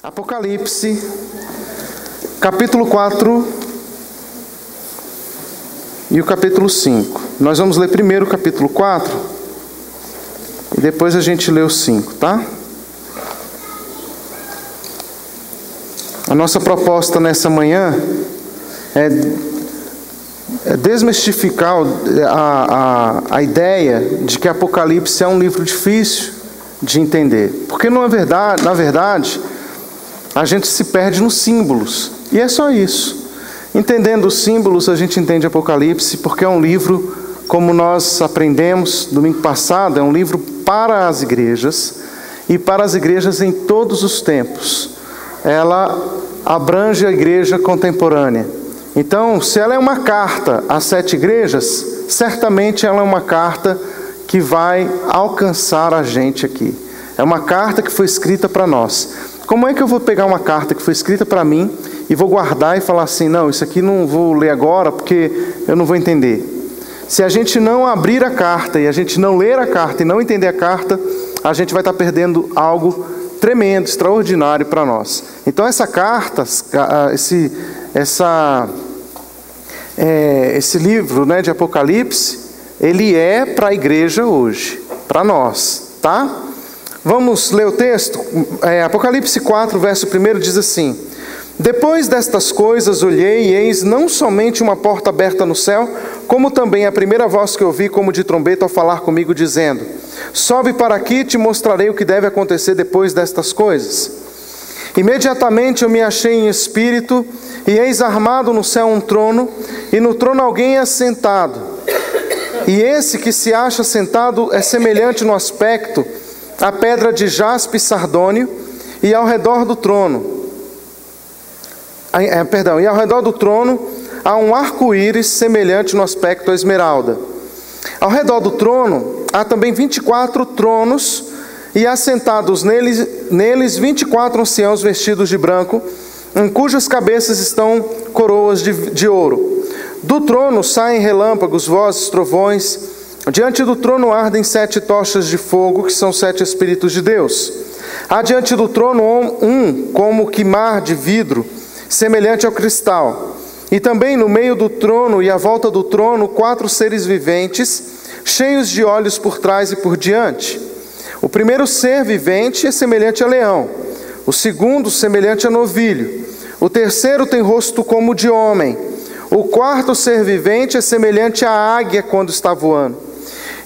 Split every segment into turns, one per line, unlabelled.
Apocalipse, capítulo 4 e o capítulo 5. Nós vamos ler primeiro o capítulo 4 e depois a gente lê o 5, tá? A nossa proposta nessa manhã é desmistificar a ideia de que Apocalipse é um livro difícil de entender. Porque na verdade, a gente se perde nos símbolos. E é só isso. Entendendo os símbolos, a gente entende Apocalipse, porque é um livro, como nós aprendemos domingo passado, é um livro para as igrejas, e para as igrejas em todos os tempos. Ela abrange a igreja contemporânea. Então, se ela é uma carta às 7 igrejas, certamente ela é uma carta que vai alcançar a gente aqui. É uma carta que foi escrita para nós. Como é que eu vou pegar uma carta que foi escrita para mim e vou guardar e falar assim, não, isso aqui não vou ler agora porque eu não vou entender? Se a gente não abrir a carta e a gente não ler a carta e não entender a carta, a gente vai estar perdendo algo tremendo, extraordinário para nós. Então essa carta, esse livro, né, de Apocalipse, ele é para a igreja hoje, para nós, tá? Vamos ler o texto? Apocalipse 4, verso 1 diz assim: Depois destas coisas olhei, e eis não somente uma porta aberta no céu, como também a primeira voz que ouvi como de trombeta ao falar comigo, dizendo: Sobe para aqui e te mostrarei o que deve acontecer depois destas coisas. Imediatamente eu me achei em espírito, e eis armado no céu um trono, e no trono alguém assentado. E esse que se acha sentado é semelhante no aspecto à pedra de jaspe e sardônio, e ao redor do trono, há um arco-íris semelhante no aspecto à esmeralda. Ao redor do trono há também 24 tronos, e assentados neles 24 anciãos vestidos de branco, em cujas cabeças estão coroas de ouro. Do trono saem relâmpagos, vozes, trovões. Diante do trono ardem 7 tochas de fogo, que são 7 Espíritos de Deus. Há diante do trono um como que mar de vidro, semelhante ao cristal. E também no meio do trono e à volta do trono 4 seres viventes, cheios de olhos por trás e por diante. O primeiro ser vivente é semelhante a leão, o segundo semelhante a novilho, o terceiro tem rosto como de homem, o quarto ser vivente é semelhante à águia quando está voando.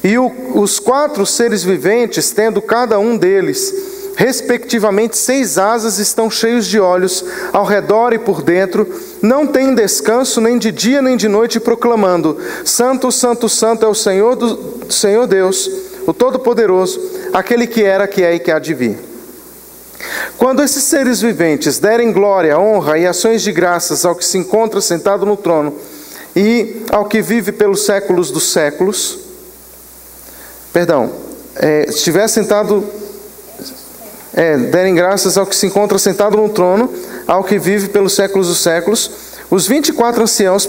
E os 4 seres viventes, tendo cada um deles, respectivamente 6 asas, estão cheios de olhos ao redor e por dentro, não têm descanso nem de dia nem de noite, proclamando: Santo, Santo, Santo é o Senhor Deus, o Todo-Poderoso, aquele que era, que é e que há de vir. Quando esses seres viventes derem glória, honra e ações de graças ao que se encontra sentado no trono e ao que vive pelos séculos dos séculos, estiver sentado, derem graças ao que se encontra sentado no trono, ao que vive pelos séculos dos séculos, os 24 anciãos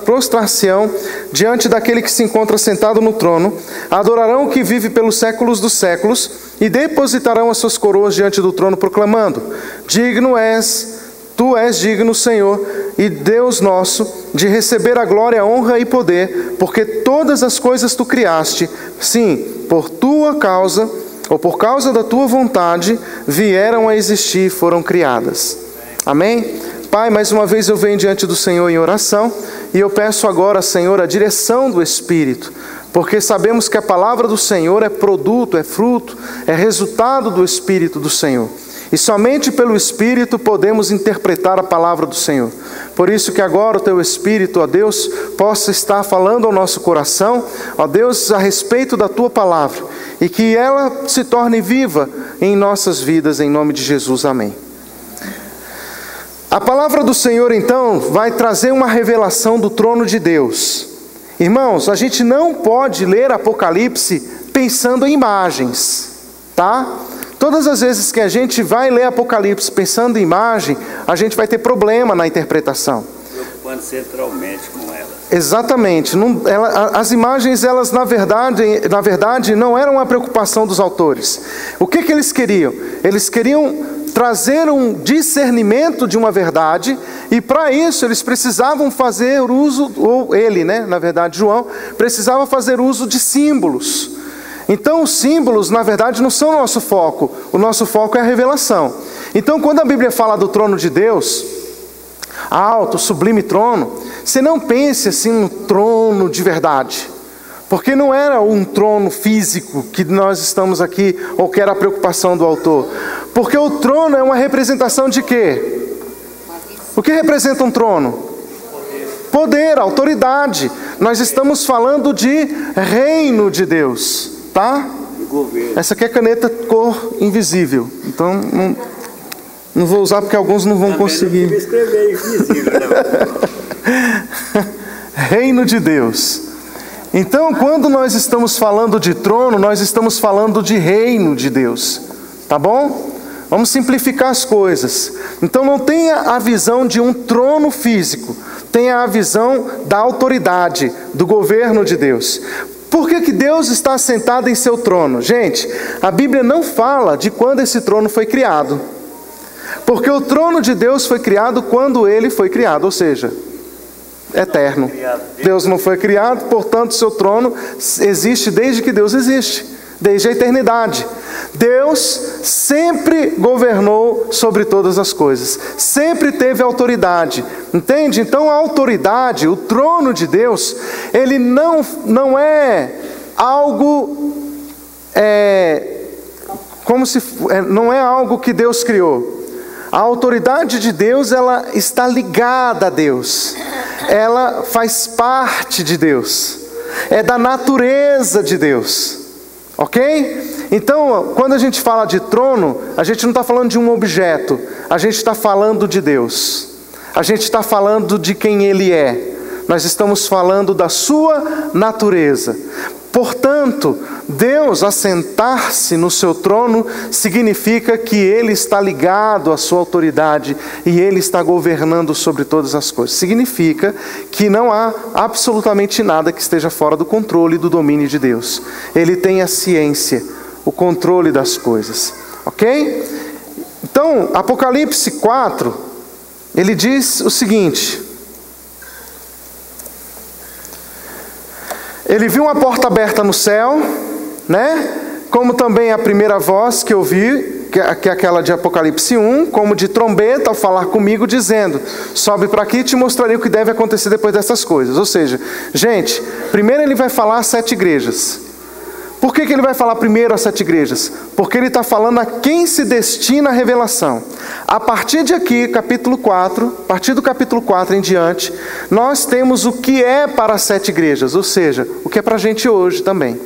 prostrar-se-ão diante daquele que se encontra sentado no trono, adorarão o que vive pelos séculos dos séculos, e depositarão as suas coroas diante do trono, proclamando: Digno és, tu és digno, Senhor, e Deus nosso, de receber a glória, a honra e poder, porque todas as coisas tu criaste, sim, por tua causa, ou por causa da tua vontade, vieram a existir e foram criadas. Amém? Pai, mais uma vez eu venho diante do Senhor em oração, e eu peço agora, Senhor, a direção do Espírito, porque sabemos que a palavra do Senhor é produto, é fruto, é resultado do Espírito do Senhor. E somente pelo Espírito podemos interpretar a palavra do Senhor. Por isso que agora o Teu Espírito, ó Deus, possa estar falando ao nosso coração, ó Deus, a respeito da Tua palavra, e que ela se torne viva em nossas vidas, em nome de Jesus. Amém. A palavra do Senhor, então, vai trazer uma revelação do trono de Deus. Irmãos, a gente não pode ler Apocalipse pensando em imagens, tá? Todas as vezes que a gente vai ler Apocalipse pensando em imagem, a gente vai ter problema na interpretação.
Preocupando centralmente com elas.
Exatamente. As imagens, elas na verdade não eram uma preocupação dos autores. O que eles queriam? Eles queriam trazer um discernimento de uma verdade, e para isso eles precisavam fazer uso, ou ele, na verdade João, precisava fazer uso de símbolos. Então os símbolos, na verdade, não são o nosso foco é a revelação. Então quando a Bíblia fala do trono de Deus, alto, sublime trono, você não pense assim no trono de verdade, porque não era um trono físico que nós estamos aqui, ou que era a preocupação do autor, porque o trono é uma representação de quê? O que representa um trono? Poder, autoridade. Nós estamos falando de reino de Deus, tá? Essa aqui é caneta cor invisível, então não vou usar porque alguns não vão conseguir.
Escrever invisível,
Reino de Deus. Então, quando nós estamos falando de trono, nós estamos falando de reino de Deus, tá bom? Vamos simplificar as coisas. Então não tenha a visão de um trono físico, tenha a visão da autoridade, do governo de Deus. Por que Deus está assentado em seu trono? Gente, a Bíblia não fala de quando esse trono foi criado, porque o trono de Deus foi criado quando ele foi criado, ou seja, eterno. Deus não foi criado, portanto seu trono existe desde que Deus existe, desde a eternidade. Deus sempre governou sobre todas as coisas, sempre teve autoridade, entende? Então a autoridade, o trono de Deus, ele não é algo, não é algo que Deus criou. A autoridade de Deus, ela está ligada a Deus, ela faz parte de Deus, é da natureza de Deus, ok? Então, quando a gente fala de trono, a gente não está falando de um objeto, a gente está falando de Deus, a gente está falando de quem Ele é, nós estamos falando da sua natureza. Portanto, Deus assentar-se no seu trono significa que Ele está ligado à sua autoridade e Ele está governando sobre todas as coisas. Significa que não há absolutamente nada que esteja fora do controle e do domínio de Deus. Ele tem a ciência, o controle das coisas, ok? Então, Apocalipse 4, ele diz o seguinte: ele viu uma porta aberta no céu, como também a primeira voz que eu vi, que é aquela de Apocalipse 1, como de trombeta, ao falar comigo, dizendo: sobe para aqui e te mostrarei o que deve acontecer depois dessas coisas. Ou seja, gente, primeiro ele vai falar às 7 igrejas. Por que ele vai falar primeiro às 7 igrejas? Porque ele está falando a quem se destina a revelação. A partir de aqui, capítulo 4, a partir do capítulo 4 em diante, nós temos o que é para as 7 igrejas, ou seja, o que é para a gente hoje também,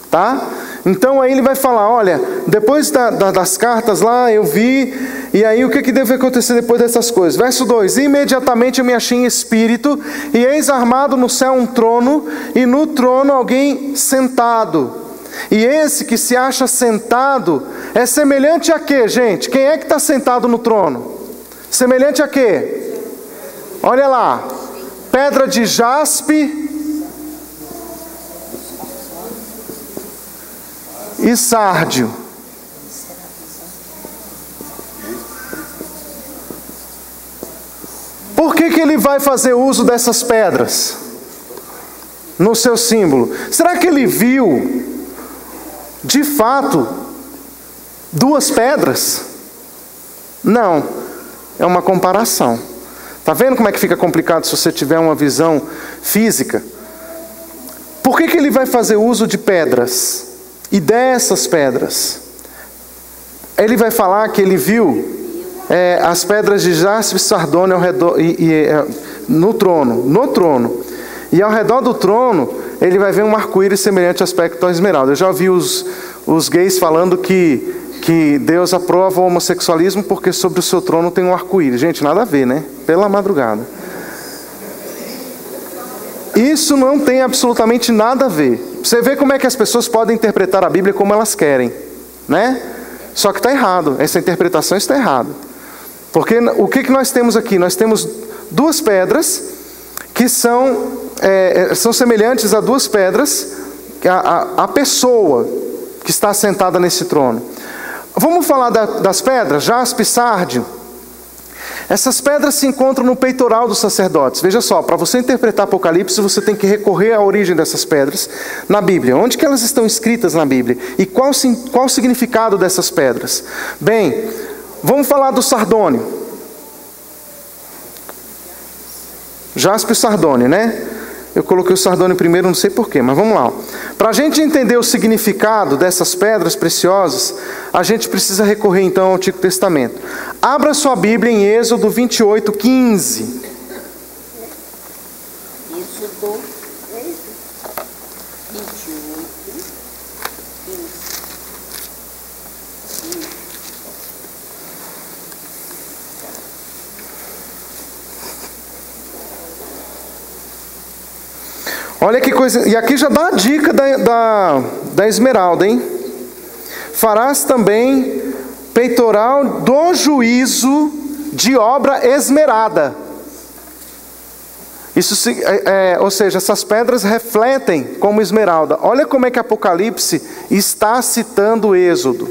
tá? Então aí ele vai falar, olha, depois das cartas lá eu vi, e aí o que deve acontecer depois dessas coisas? Verso 2: imediatamente eu me achei em espírito, e eis armado no céu um trono, e no trono alguém sentado. E esse que se acha sentado é semelhante a quê, gente? Quem é que está sentado no trono? Semelhante a quê? Olha lá, pedra de jaspe e sárdio. Por que ele vai fazer uso dessas pedras no seu símbolo? Será que ele viu de fato 2 pedras? Não, é uma comparação. Está vendo como é que fica complicado se você tiver uma visão física? Por que ele vai fazer uso de pedras? E dessas pedras, ele vai falar que ele viu as pedras de jaspe e sardônio ao redor, no trono. E ao redor do trono, ele vai ver um arco-íris semelhante ao aspecto da esmeralda. Eu já ouvi os gays falando que Deus aprova o homossexualismo porque sobre o seu trono tem um arco-íris. Gente, nada a ver, né? Pela madrugada. Isso não tem absolutamente nada a ver. Você vê como é que as pessoas podem interpretar a Bíblia como elas querem, né? Só que está errado. Essa interpretação está errada. Porque o que nós temos aqui? Nós temos 2 pedras que são semelhantes a 2 pedras, a pessoa que está sentada nesse trono. Vamos falar das pedras, jaspe e sárdio. Essas pedras se encontram no peitoral dos sacerdotes. Veja só, para você interpretar Apocalipse, você tem que recorrer à origem dessas pedras na Bíblia. Onde que elas estão escritas na Bíblia? E qual o significado dessas pedras? Bem, vamos falar do sardônio. Jaspe e sardônio, né? Eu coloquei o sardônio primeiro, não sei porquê, mas vamos lá. Para a gente entender o significado dessas pedras preciosas, a gente precisa recorrer então ao Antigo Testamento. Abra sua Bíblia em Êxodo 28, 15.
Êxodo 28, 15.
Olha que coisa, e aqui já dá a dica da esmeralda, hein? Farás também peitoral do juízo de obra esmerada. Isso, ou seja, essas pedras refletem como esmeralda. Olha como é que Apocalipse está citando o Êxodo,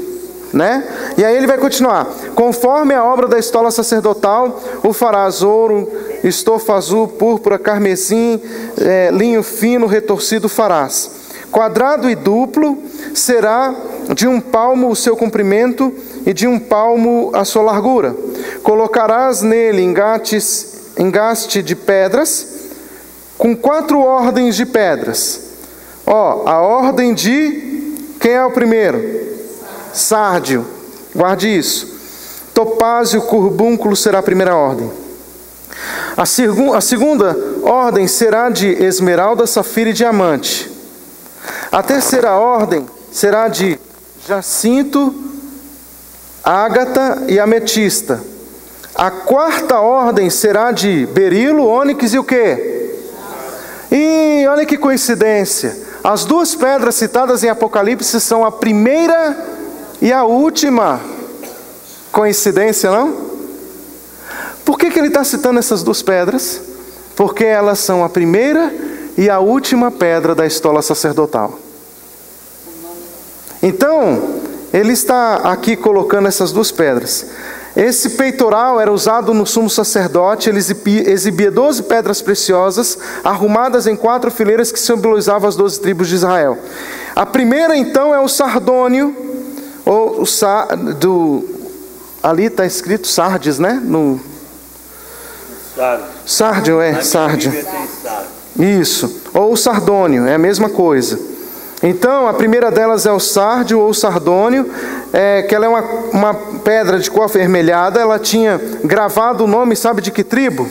né? E aí ele vai continuar. Conforme a obra da estola sacerdotal, o farás ouro, estofa azul, púrpura, carmesim, linho fino, retorcido farás. Quadrado e duplo será de 1 palmo o seu comprimento e de 1 palmo a sua largura. Colocarás nele engaste de pedras, com 4 ordens de pedras. A ordem de... Quem é o primeiro? Sárdio. Guarde isso. Topázio, curbúnculo será a primeira ordem. A segunda ordem será de esmeralda, safira e diamante. A terceira ordem será de jacinto, ágata e ametista. A quarta ordem será de berilo, ônix e o quê? E olha que coincidência. As 2 pedras citadas em Apocalipse são a primeira e a última. Coincidência, não? Por que ele está citando essas 2 pedras? Porque elas são a primeira e a última pedra da estola sacerdotal. Então, ele está aqui colocando essas 2 pedras. Esse peitoral era usado no sumo sacerdote. Ele exibia 12 pedras preciosas, arrumadas em 4 fileiras que simbolizavam as 12 tribos de Israel. A primeira, então, é o sardônio, ou ali está escrito sardes, né? Sárdio, sárdio. Isso, ou o sardônio, é a mesma coisa. Então, a primeira delas é o sárdio ou sardônio, que ela é uma pedra de cor avermelhada. Ela tinha gravado o nome, sabe de que tribo?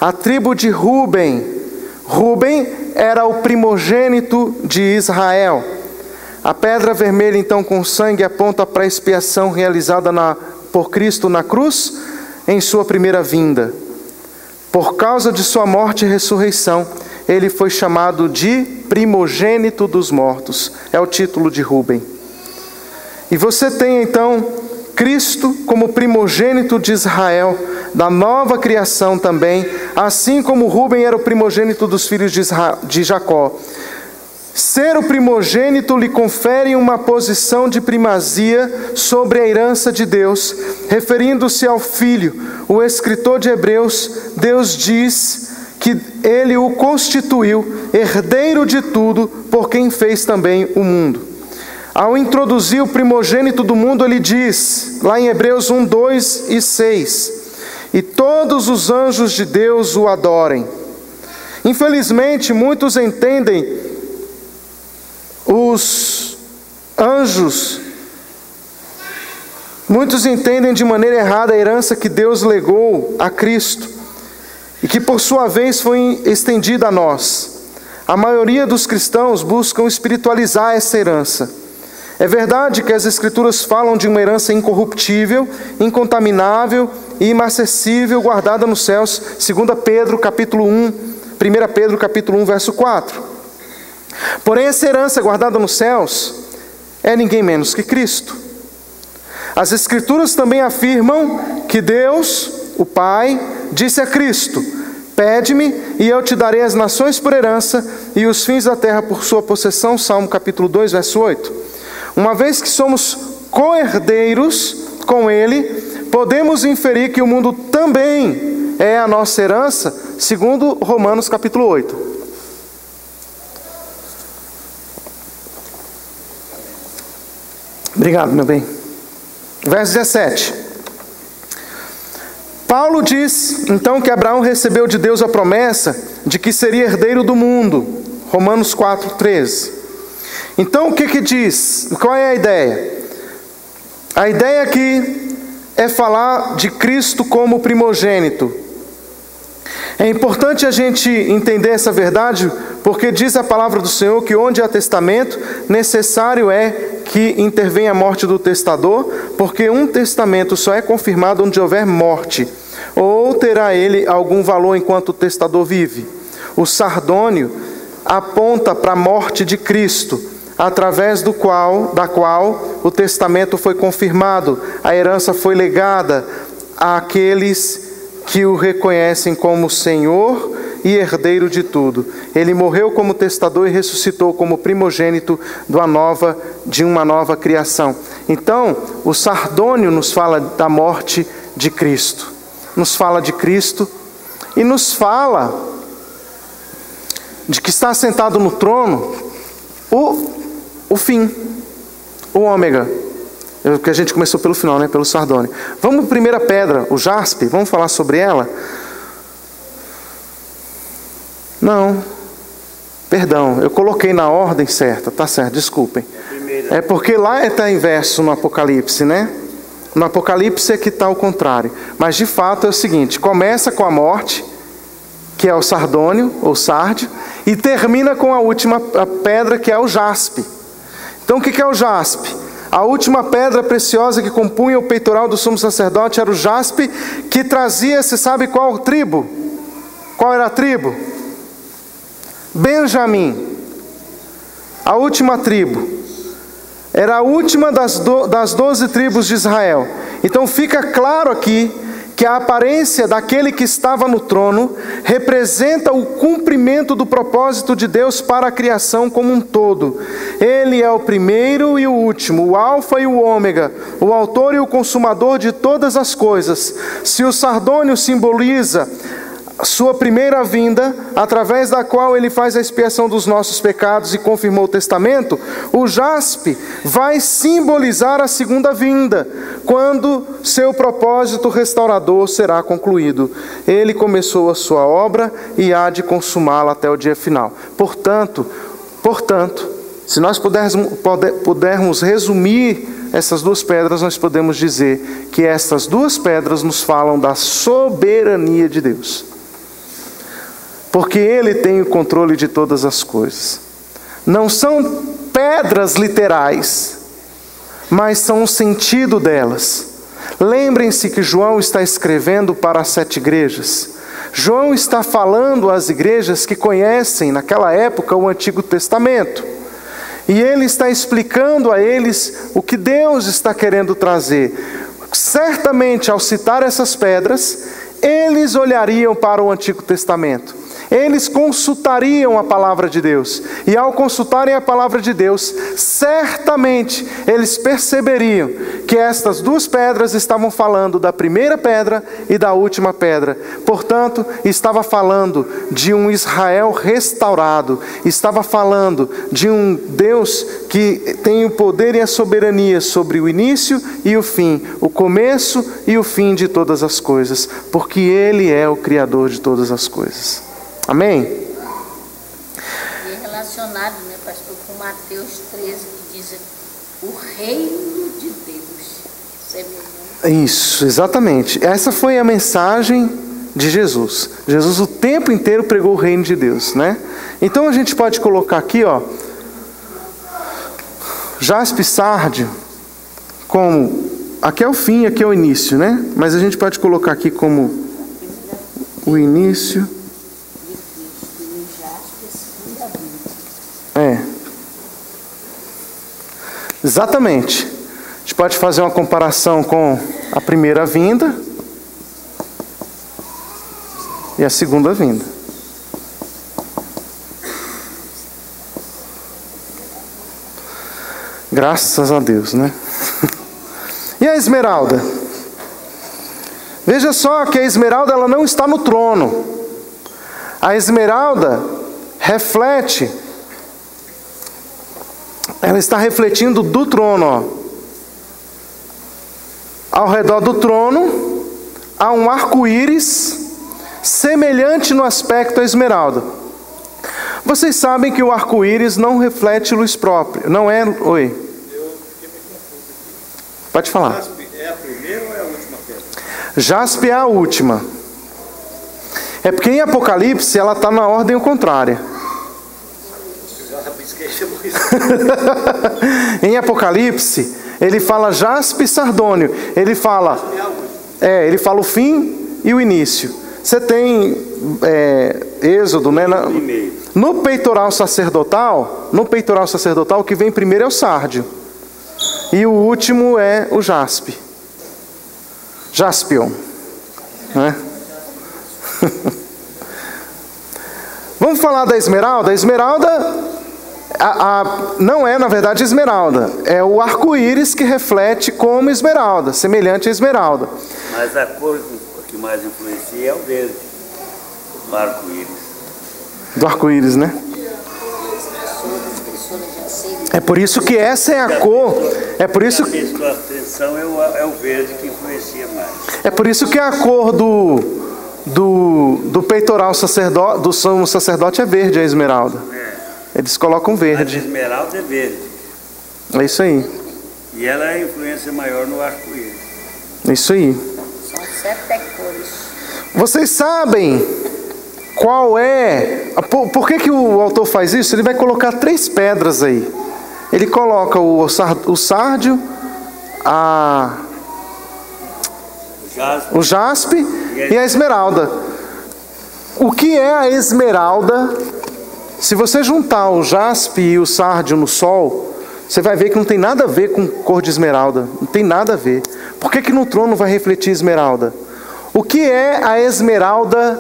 A tribo de Ruben. Ruben era o primogênito de Israel. A pedra vermelha, então, com sangue, aponta para a expiação realizada por Cristo na cruz, em sua primeira vinda. Por causa de sua morte e ressurreição, ele foi chamado de primogênito dos mortos. É o título de Ruben. E você tem então Cristo como primogênito de Israel, da nova criação também, assim como Ruben era o primogênito dos filhos de Jacó. Ser o primogênito lhe confere uma posição de primazia sobre a herança de Deus. Referindo-se ao filho, o escritor de Hebreus, Deus diz que ele o constituiu herdeiro de tudo, por quem fez também o mundo. Ao introduzir o primogênito do mundo, ele diz, lá em Hebreus 1, 2 e 6, e todos os anjos de Deus o adorem. Infelizmente, muitos entendem muitos entendem de maneira errada a herança que Deus legou a Cristo e que por sua vez foi estendida a nós. A maioria dos cristãos buscam espiritualizar essa herança. É verdade que as Escrituras falam de uma herança incorruptível, incontaminável e inacessível, guardada nos céus, 2 Pedro capítulo 1, 1 Pedro capítulo 1, verso 4. Porém, essa herança guardada nos céus é ninguém menos que Cristo. As Escrituras também afirmam que Deus, o Pai, disse a Cristo: pede-me e eu te darei as nações por herança e os fins da terra por sua possessão. Salmo capítulo 2, verso 8. Uma vez que somos co-herdeiros com Ele, podemos inferir que o mundo também é a nossa herança, segundo Romanos capítulo 8. Obrigado, meu bem. Verso 17. Paulo diz, então, que Abraão recebeu de Deus a promessa de que seria herdeiro do mundo. Romanos 4:13. Então, o que diz? Qual é a ideia? A ideia aqui é falar de Cristo como primogênito. É importante a gente entender essa verdade, porque diz a palavra do Senhor que onde há testamento, necessário é que intervenha a morte do testador, porque um testamento só é confirmado onde houver morte, ou terá ele algum valor enquanto o testador vive. O sardônio aponta para a morte de Cristo, através da qual o testamento foi confirmado, a herança foi legada àqueles que o reconhecem como Senhor e herdeiro de tudo. Ele morreu como testador e ressuscitou como primogênito de uma nova criação. Então, o sardônio nos fala da morte de Cristo. Nos fala de Cristo e nos fala de que está sentado no trono o fim, o ômega. Que a gente começou pelo final, né? Pelo sardônio. Vamos para a primeira pedra, o jaspe, vamos falar sobre ela? Não, perdão, eu coloquei na ordem certa, tá certo, desculpem. É porque lá está inverso no Apocalipse, né? No Apocalipse é que está o contrário. Mas de fato é o seguinte, começa com a morte, que é o sardônio, ou sárdio, e termina com a última pedra, que é o jaspe. Então o que é o jaspe? A última pedra preciosa que compunha o peitoral do sumo sacerdote era o jaspe, que trazia, você sabe qual tribo? Qual era a tribo? Benjamim. A última tribo. Era a última das 12 tribos de Israel. Então fica claro aqui que a aparência daquele que estava no trono representa o cumprimento do propósito de Deus para a criação como um todo. Ele é o primeiro e o último, o alfa e o ômega, o autor e o consumador de todas as coisas. Se o sardônio simboliza sua primeira vinda, através da qual ele faz a expiação dos nossos pecados e confirmou o testamento, o jaspe vai simbolizar a segunda vinda, quando seu propósito restaurador será concluído. Ele começou a sua obra e há de consumá-la até o dia final. Portanto, se nós pudermos resumir essas duas pedras, nós podemos dizer que essas duas pedras nos falam da soberania de Deus. Porque Ele tem o controle de todas as coisas. Não são pedras literais, mas são o sentido delas. Lembrem-se que João está escrevendo para as 7 igrejas. João está falando às igrejas que conhecem, naquela época, o Antigo Testamento. E ele está explicando a eles o que Deus está querendo trazer. Certamente, ao citar essas pedras, eles olhariam para o Antigo Testamento. Eles consultariam a palavra de Deus. E ao consultarem a palavra de Deus, certamente eles perceberiam que estas duas pedras estavam falando da primeira pedra e da última pedra. Portanto, estava falando de um Israel restaurado. Estava falando de um Deus que tem o poder e a soberania sobre o início e o fim, o começo e o fim de todas as coisas, porque Ele é o Criador de todas as coisas. Amém?
E relacionado, né, pastor, com Mateus 13, que diz o reino de Deus.
Isso, exatamente. Essa foi a mensagem de Jesus. Jesus o tempo inteiro pregou o reino de Deus, né? Então a gente pode colocar aqui, ó, jaspe e sárdio, como, aqui é o fim, aqui é o início, né? Mas a gente pode colocar aqui como o início. Exatamente. A gente pode fazer uma comparação com a primeira vinda e a segunda vinda. Graças a Deus, né? E a esmeralda? Veja só que a esmeralda ela não está no trono. A esmeralda reflete, ela está refletindo do trono. Ó. Ao redor do trono há um arco-íris semelhante no aspecto à esmeralda. Vocês sabem que o arco-íris não reflete luz própria, não é... Oi?
Eu fiquei meio confuso aqui.
Pode falar.
Jaspe é a primeira ou é a última pedra?
Jaspe é a última. É porque em Apocalipse ela está na ordem contrária.
Eu já rabisquei isso.
Em Apocalipse, ele fala jaspe e sardônio. Ele fala o fim e o início. Você tem Êxodo, né? No peitoral sacerdotal, o que vem primeiro é o sárdio. E o último é o jaspe. Jaspion. Né? Vamos falar da esmeralda? A esmeralda não é, na verdade, esmeralda. É o arco-íris que reflete como esmeralda, semelhante à esmeralda.
Mas a cor que mais influencia é o verde, do arco-íris.
Do arco-íris, né? É por isso que essa é a cor. É por isso que
a atenção é o verde que influencia mais.
É por isso que a cor do peitoral do sumo sacerdote é verde, a esmeralda. Eles colocam verde.
A esmeralda é verde.
É isso aí.
E ela é a influência maior no arco-íris.
É isso aí.
São 7 cores.
Vocês sabem qual é... Por que o autor faz isso? Ele vai colocar 3 pedras aí. Ele coloca o sárdio, o jaspe e a esmeralda. O que é a esmeralda? Se você juntar o jaspe e o sárdio no sol, você vai ver que não tem nada a ver com cor de esmeralda. Não tem nada a ver. Por que no trono vai refletir esmeralda? O que é a esmeralda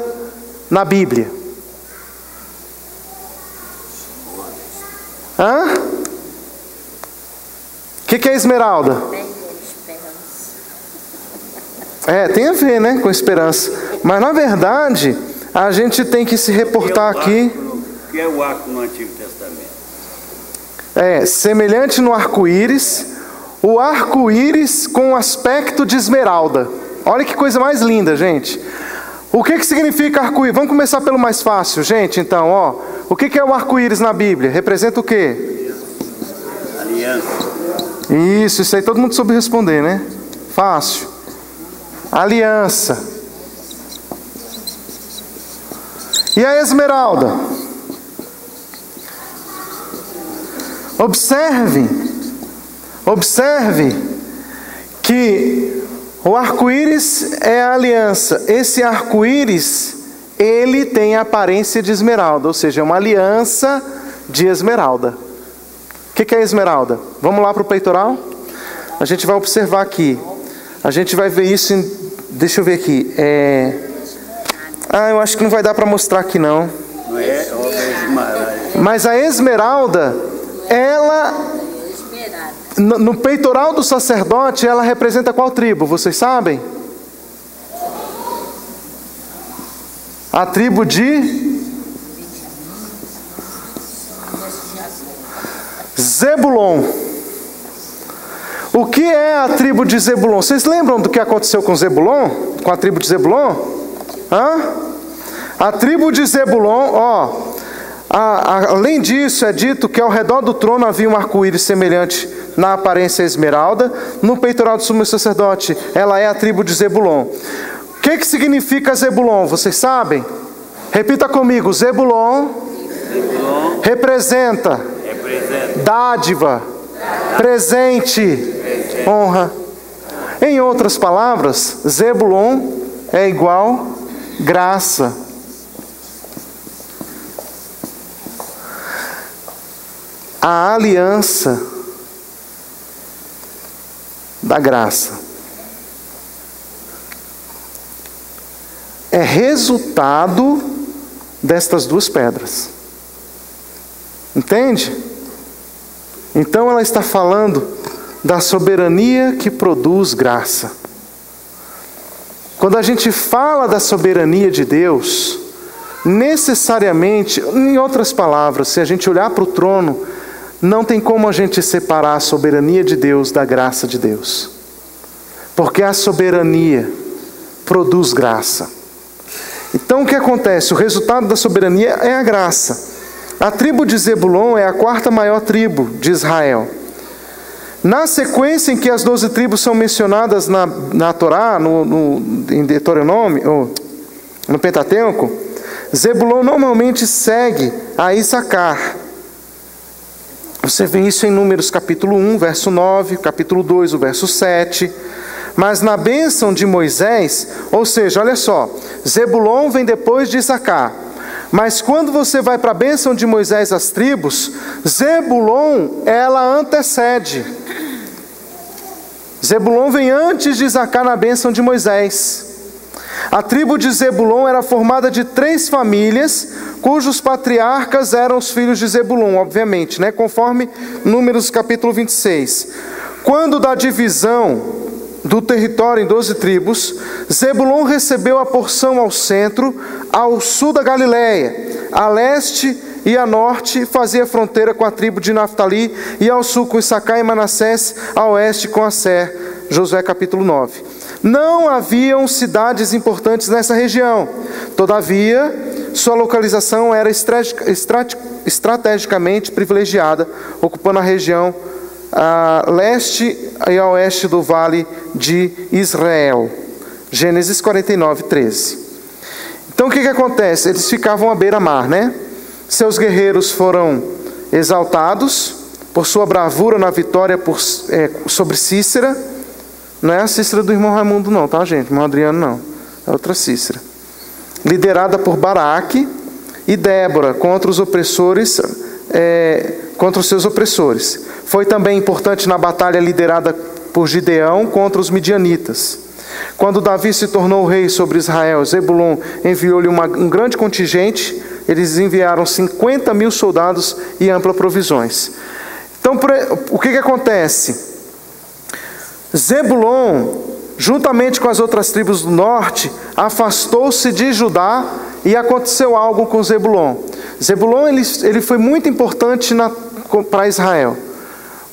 na Bíblia? Hã? O que é esmeralda? Tem a ver, né, com esperança. Mas na verdade, a gente tem que se reportar aqui.
O que é o arco no Antigo Testamento?
Semelhante no arco-íris, o arco-íris com aspecto de esmeralda. Olha que coisa mais linda, gente. O que significa arco-íris? Vamos começar pelo mais fácil, gente, então, ó. O que é o arco-íris na Bíblia? Representa o quê?
Aliança.
Isso aí todo mundo soube responder, né? Fácil. Aliança. E a esmeralda? Observe que o arco-íris é a aliança. Esse arco-íris, ele tem a aparência de esmeralda, ou seja, é uma aliança de esmeralda. O que é esmeralda? Vamos lá para o peitoral? A gente vai observar aqui. A gente vai ver isso em... Deixa eu ver aqui. Eu acho que não vai dar para mostrar aqui não.
Não é?
Mas a esmeralda, ela... No peitoral do sacerdote, ela representa qual tribo? Vocês sabem? A tribo de Zebulon. O que é a tribo de Zebulon? Vocês lembram do que aconteceu com Zebulon? Com a tribo de Zebulon? A tribo de Zebulon, além disso, é dito que ao redor do trono havia um arco-íris semelhante na aparência à esmeralda. No peitoral do sumo sacerdote, ela é a tribo de Zebulon. O que significa Zebulon? Vocês sabem? Repita comigo. Zebulon representa dádiva, presente, honra. Em outras palavras, Zebulon é igual graça. A aliança da graça é resultado destas 2 pedras. Entende? Então ela está falando da soberania que produz graça. Quando a gente fala da soberania de Deus, necessariamente, em outras palavras, se a gente olhar para o trono, não tem como a gente separar a soberania de Deus da graça de Deus. Porque a soberania produz graça. Então o que acontece? O resultado da soberania é a graça. A tribo de Zebulon é a quarta maior tribo de Israel. Na sequência em que as 12 tribos são mencionadas na Torá, em Deuteronômio, ou no Pentateuco, Zebulon normalmente segue a Issacar. Você vê isso em Números capítulo 1, verso 9, capítulo 2, o verso 7. Mas na bênção de Moisés, ou seja, olha só, Zebulon vem depois de Issacar. Mas quando você vai para a bênção de Moisés às tribos, Zebulon, ela antecede. Zebulon vem antes de Issacar na bênção de Moisés. A tribo de Zebulon era formada de 3 famílias, cujos patriarcas eram os filhos de Zebulon, obviamente, né? Conforme Números capítulo 26. Quando da divisão do território em 12 tribos, Zebulon recebeu a porção ao centro, ao sul da Galileia, a leste e a norte fazia fronteira com a tribo de Naftali, e ao sul com Issacar e Manassés, a oeste com Aser. Josué capítulo 9. Não haviam cidades importantes nessa região. Todavia, sua localização era estrategicamente privilegiada, ocupando a região a leste e a oeste do vale de Israel. Gênesis 49, 13. Então o que acontece? Eles ficavam à beira-mar, né? Seus guerreiros foram exaltados por sua bravura na vitória sobre Cícera. Não é a Cícera do irmão Raimundo não, tá, gente? Irmão Adriano não. É outra Cícera. Liderada por Baraque e Débora contra os opressores, contra os seus opressores. Foi também importante na batalha liderada por Gideão contra os midianitas. Quando Davi se tornou rei sobre Israel, Zebulon enviou-lhe um grande contingente. Eles enviaram 50.000 soldados e amplas provisões. Então, o que acontece? Zebulon, juntamente com as outras tribos do norte, afastou-se de Judá e aconteceu algo com Zebulon. Zebulon ele foi muito importante para Israel.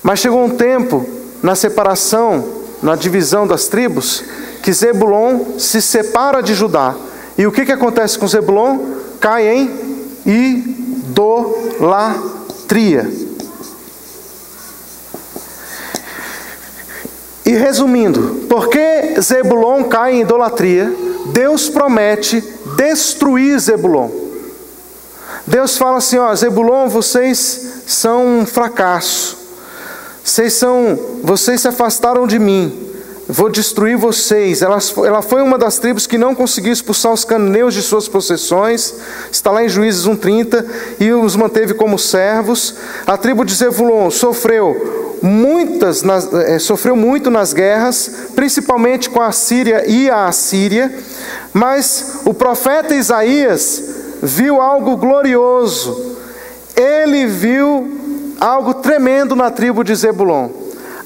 Mas chegou um tempo, na separação, na divisão das tribos, que Zebulon se separa de Judá. E o que acontece com Zebulon? Cai em idolatria. E resumindo, porque Zebulon cai em idolatria, Deus promete destruir Zebulon. Deus fala assim, ó, Zebulon, vocês são um fracasso. Vocês se afastaram de mim. Vou destruir vocês. Ela foi uma das tribos que não conseguiu expulsar os cananeus de suas possessões. Está lá em Juízes 1:30, e os manteve como servos. A tribo de Zebulon sofreu muito nas guerras, principalmente com a Síria e a Assíria. Mas o profeta Isaías viu algo glorioso. Ele viu algo tremendo na tribo de Zebulon.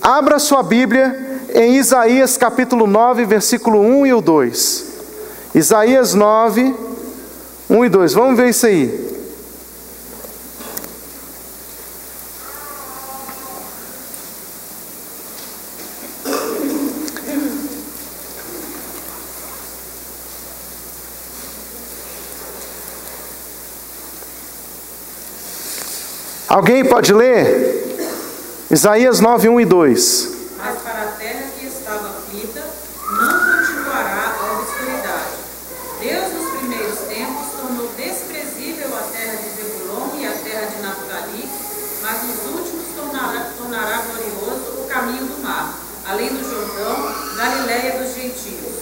Abra sua Bíblia em Isaías capítulo 9, versículo 1 e o 2. Isaías 9, 1 e 2. Vamos ver isso aí. Alguém pode ler? Isaías 9, 1 e 2.
Mas para a terra que estava aflita, não continuará a obscuridade. Deus, nos primeiros tempos, tornou desprezível a terra de Zebulon e a terra de Naftali, mas nos últimos tornará glorioso o caminho do mar, além do Jordão, Galileia dos gentios.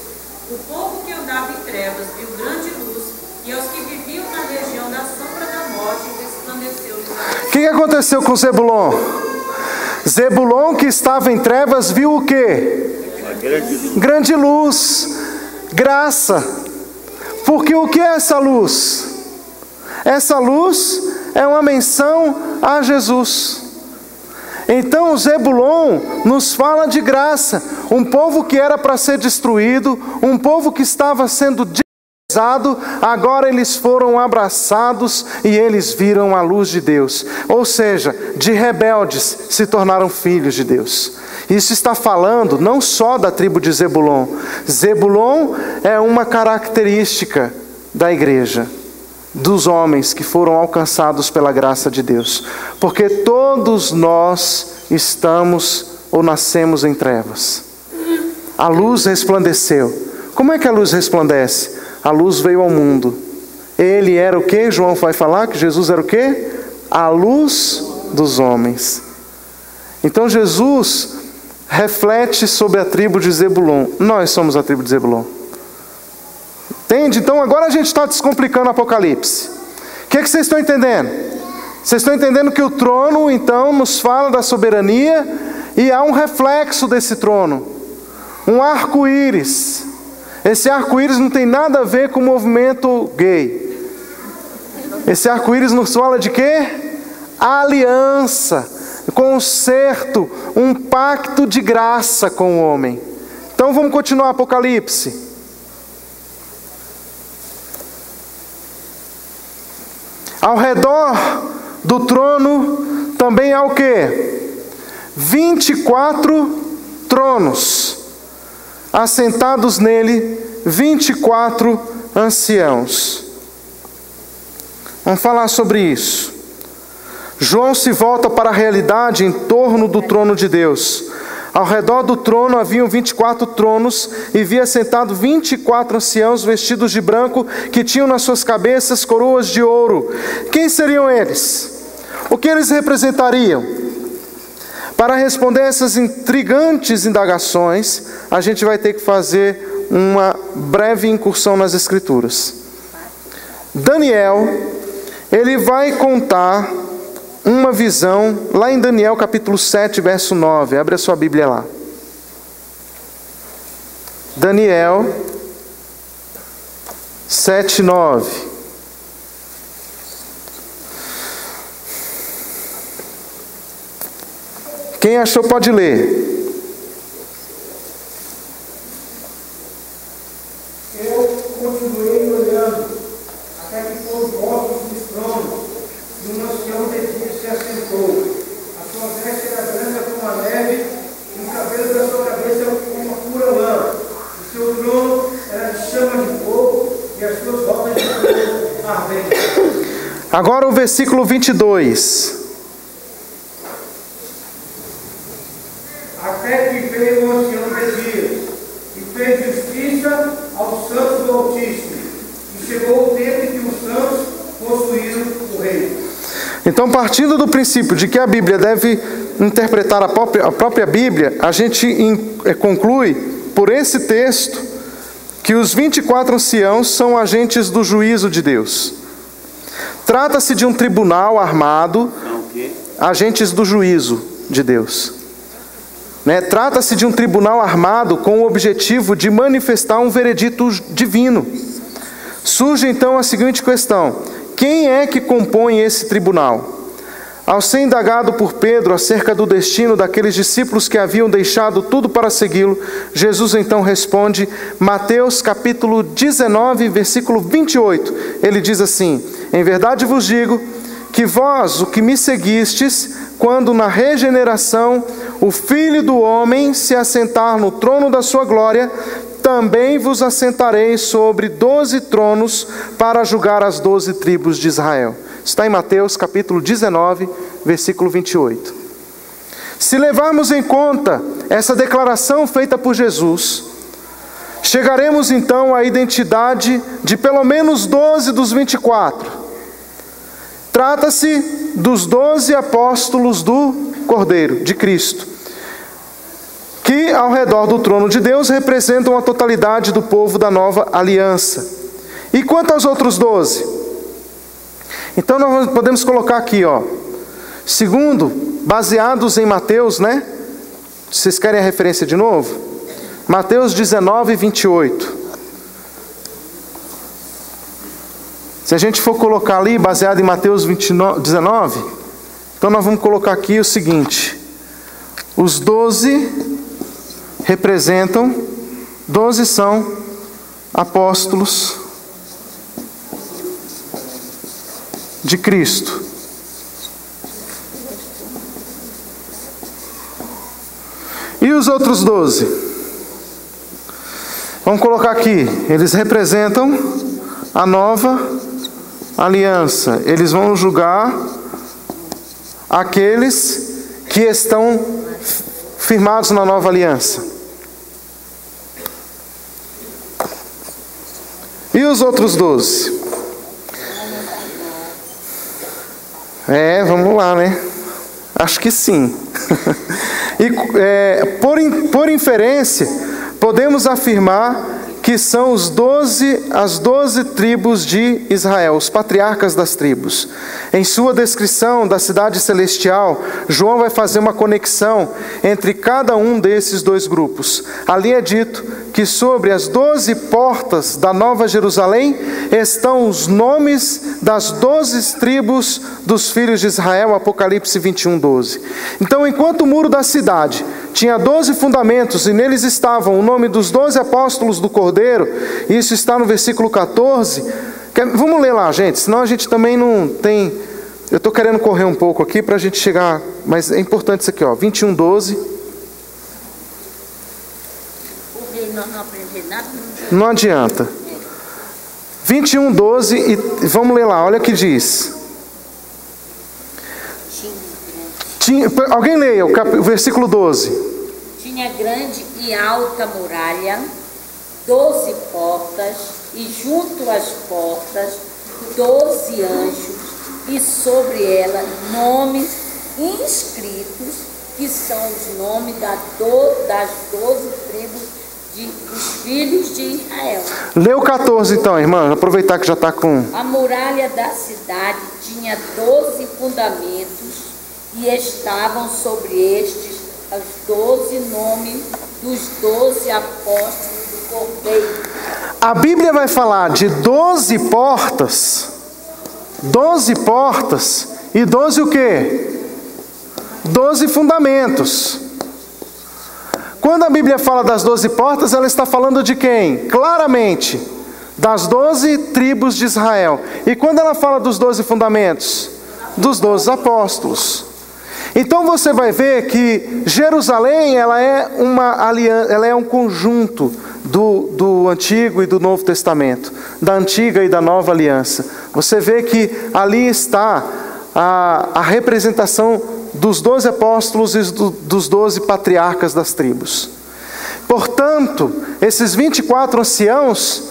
O povo que andava em trevas viu grande luz, e aos que viviam na região da sombra da morte resplandeceu-lhes a luz.
O que aconteceu com Zebulon? Zebulon, que estava em trevas, viu o quê? Grande luz, graça. Porque o que é essa luz? Essa luz é uma menção a Jesus. Então Zebulon nos fala de graça, um povo que era para ser destruído, um povo que estava sendo desprezado, agora eles foram abraçados e eles viram a luz de Deus. Ou seja, de rebeldes se tornaram filhos de Deus. Isso está falando não só da tribo de Zebulon. Zebulon é uma característica da igreja, dos homens que foram alcançados pela graça de Deus. Porque todos nós estamos ou nascemos em trevas. A luz resplandeceu. Como é que a luz resplandece? A luz veio ao mundo. Ele era o quê? João vai falar que Jesus era o quê? A luz dos homens. Então Jesus reflete sobre a tribo de Zebulon. Nós somos a tribo de Zebulon. Entende? Então agora a gente está descomplicando o Apocalipse. O que vocês estão entendendo? Vocês estão entendendo que o trono então nos fala da soberania e há um reflexo desse trono. Um arco-íris. Esse arco-íris não tem nada a ver com o movimento gay. Esse arco-íris nos fala de quê? Aliança, concerto, um pacto de graça com o homem. Então vamos continuar Apocalipse. Ao redor do trono também há o quê? 24 tronos. Assentados nele, 24 anciãos. Vamos falar sobre isso. João se volta para a realidade em torno do trono de Deus. Ao redor do trono haviam 24 tronos e via sentado 24 anciãos vestidos de branco que tinham nas suas cabeças coroas de ouro. Quem seriam eles? O que eles representariam? Para responder essas intrigantes indagações, a gente vai ter que fazer uma breve incursão nas Escrituras. Daniel, ele vai contar uma visão lá em Daniel capítulo 7, verso 9. Abre a sua Bíblia lá. Daniel 7, 9. Quem achou pode ler.
Eu continuei olhando, até que foram postos dos tronos, e um ancião de dia se assentou. A sua veste era branca como a neve, e o cabelo da sua cabeça como uma pura lã. O seu trono era de chama de fogo, e as suas roupas de fogo ardente.
Agora o versículo 22.
Até que veio o ancião de dias, e fez justiça aos santos do Altíssimo, e chegou o tempo em que os santos possuíram o reino.
Então, partindo do princípio de que a Bíblia deve interpretar a própria Bíblia, a gente conclui, por esse texto, que os 24 anciãos são agentes do juízo de Deus. Trata-se de um tribunal armado, agentes do juízo de Deus. Trata-se de um tribunal armado com o objetivo de manifestar um veredito divino. Surge então a seguinte questão: quem é que compõe esse tribunal? Ao ser indagado por Pedro acerca do destino daqueles discípulos que haviam deixado tudo para segui-lo, Jesus então responde, Mateus capítulo 19, versículo 28. Ele diz assim: em verdade vos digo que vós, o que me seguistes, quando na regeneração o Filho do Homem se assentar no trono da sua glória, também vos assentareis sobre 12 tronos para julgar as 12 tribos de Israel. Está em Mateus capítulo 19, versículo 28. Se levarmos em conta essa declaração feita por Jesus, chegaremos então à identidade de pelo menos 12 dos 24. Trata-se dos 12 apóstolos do Cordeiro, de Cristo, que ao redor do trono de Deus representam a totalidade do povo da nova aliança. E quanto aos outros 12? Então nós podemos colocar aqui, segundo, baseados em Mateus, Vocês querem a referência de novo? Mateus 19, 28. Se a gente for colocar ali, baseado em Mateus 19, então nós vamos colocar aqui o seguinte: Os 12 representam, 12 são apóstolos de Cristo. E os outros 12? Vamos colocar aqui. Eles representam a nova aliança. Eles vão julgar aqueles que estão firmados na nova aliança. E os outros 12? Vamos lá, né? Acho que sim. E por inferência, podemos afirmar que são as 12 tribos de Israel, os patriarcas das tribos. Em sua descrição da cidade celestial, João vai fazer uma conexão entre cada um desses dois grupos. Ali é dito que sobre as 12 portas da Nova Jerusalém estão os nomes das 12 tribos dos filhos de Israel, Apocalipse 21:12. Então, enquanto o muro da cidade tinha 12 fundamentos e neles estavam o nome dos 12 apóstolos do Cordeiro, isso está no versículo 14. Vamos ler lá, gente, senão a gente também não tem... Eu estou querendo correr um pouco aqui para a gente chegar, mas é importante isso aqui, ó, 21:12. Não adianta. 21:12 e vamos ler lá, olha o que diz. Alguém leia o versículo 12.
Tinha grande e alta muralha, 12 portas, e junto às portas 12 anjos, e sobre ela nomes inscritos, que são os nomes das 12 tribos dos filhos de Israel.
Lê o 14 então, irmã, aproveitar que já está com...
A muralha da cidade tinha 12 fundamentos, e estavam sobre estes os 12 nomes dos 12 apóstolos do Cordeiro.
A Bíblia vai falar de 12 portas, 12 portas e 12 o quê? 12 fundamentos. Quando a Bíblia fala das 12 portas, ela está falando de quem? Claramente, das 12 tribos de Israel. E quando ela fala dos 12 fundamentos? Dos 12 apóstolos. Então você vai ver que Jerusalém, ela é uma aliança, ela é um conjunto do Antigo e do Novo Testamento, da Antiga e da Nova Aliança. Você vê que ali está a representação dos 12 apóstolos e dos 12 patriarcas das tribos. Portanto, esses 24 anciãos,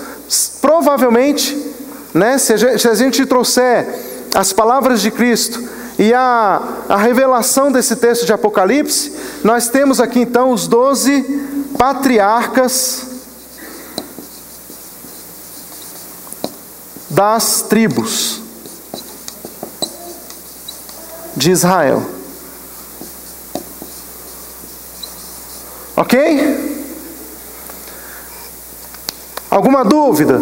provavelmente, né, se a gente trouxer as palavras de Cristo e a revelação desse texto de Apocalipse, nós temos aqui então os 12 patriarcas das tribos de Israel. Ok? Alguma dúvida?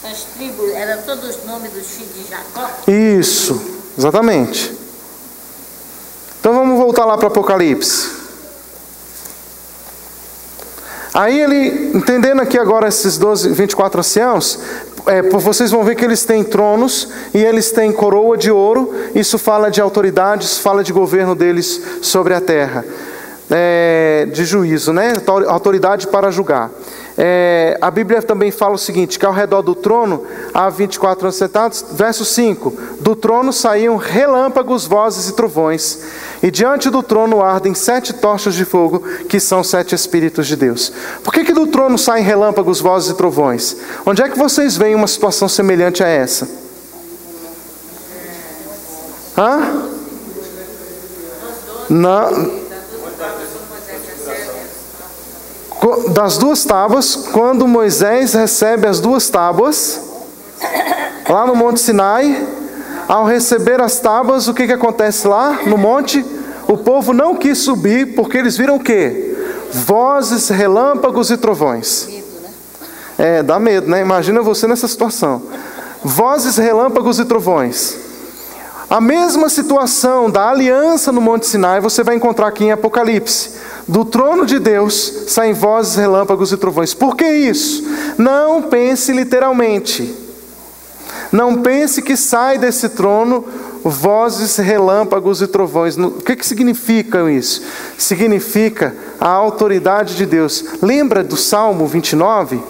As tribos eram todos os nomes dos filhos de Jacó?
Isso, exatamente. Então vamos voltar lá para Apocalipse. Aí ele, entendendo aqui agora esses 24 anciãos, vocês vão ver que eles têm tronos e eles têm coroa de ouro. Isso fala de autoridades, fala de governo deles sobre a terra. De juízo, né? Autoridade para julgar. A Bíblia também fala o seguinte, que ao redor do trono há 24 anos sentados. Verso 5: do trono saíam relâmpagos, vozes e trovões, e diante do trono ardem 7 tochas de fogo, que são 7 Espíritos de Deus. Por que do trono saem relâmpagos, vozes e trovões? Onde é que vocês veem uma situação semelhante a essa? Das 2 tábuas, quando Moisés recebe as 2 tábuas, lá no Monte Sinai, ao receber as tábuas, o que acontece lá no monte? O povo não quis subir, porque eles viram o quê? Vozes, relâmpagos e trovões. Dá medo, né? Imagina você nessa situação. Vozes, relâmpagos e trovões. A mesma situação da aliança no Monte Sinai você vai encontrar aqui em Apocalipse. Do trono de Deus saem vozes, relâmpagos e trovões. Por que isso? Não pense literalmente. Não pense que sai desse trono vozes, relâmpagos e trovões. O que significa isso? Significa a autoridade de Deus. Lembra do Salmo 29?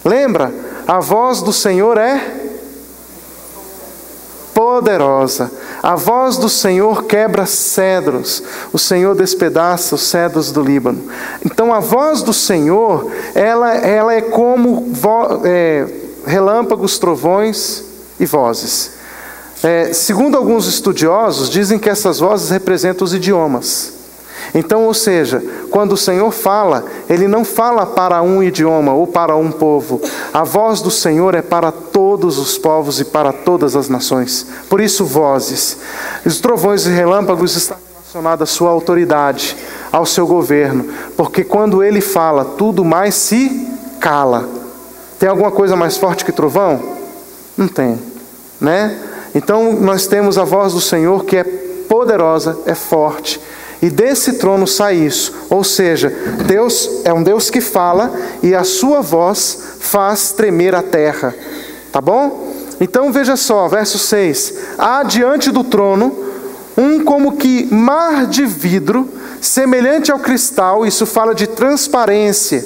Lembra? A voz do Senhor é poderosa. A voz do Senhor quebra cedros. O Senhor despedaça os cedros do Líbano. Então a voz do Senhor, ela é como relâmpagos, trovões e vozes. Segundo alguns estudiosos, dizem que essas vozes representam os idiomas. Então, ou seja, quando o Senhor fala, Ele não fala para um idioma ou para um povo. A voz do Senhor é para todos os povos e para todas as nações. Por isso, vozes. Os trovões e relâmpagos estão relacionados à sua autoridade, ao seu governo. Porque quando Ele fala, tudo mais se cala. Tem alguma coisa mais forte que trovão? Não tem, né? Então, nós temos a voz do Senhor que é poderosa, é forte. E desse trono sai isso. Ou seja, Deus é um Deus que fala e a sua voz faz tremer a terra. Tá bom? Então veja só, verso 6. Há diante do trono um como que mar de vidro, semelhante ao cristal. Isso fala de transparência.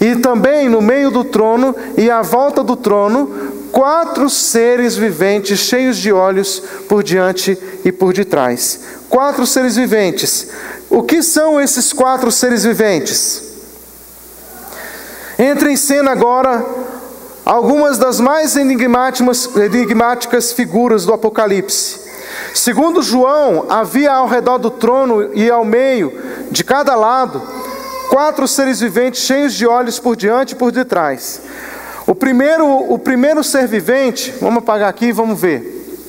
E também no meio do trono e à volta do trono, 4 seres viventes cheios de olhos por diante e por detrás. 4 seres viventes. O que são esses 4 seres viventes? Entra em cena agora algumas das mais enigmáticas figuras do Apocalipse. Segundo João, havia ao redor do trono e ao meio de cada lado 4 seres viventes cheios de olhos por diante e por detrás. O primeiro ser vivente, vamos apagar aqui e vamos ver.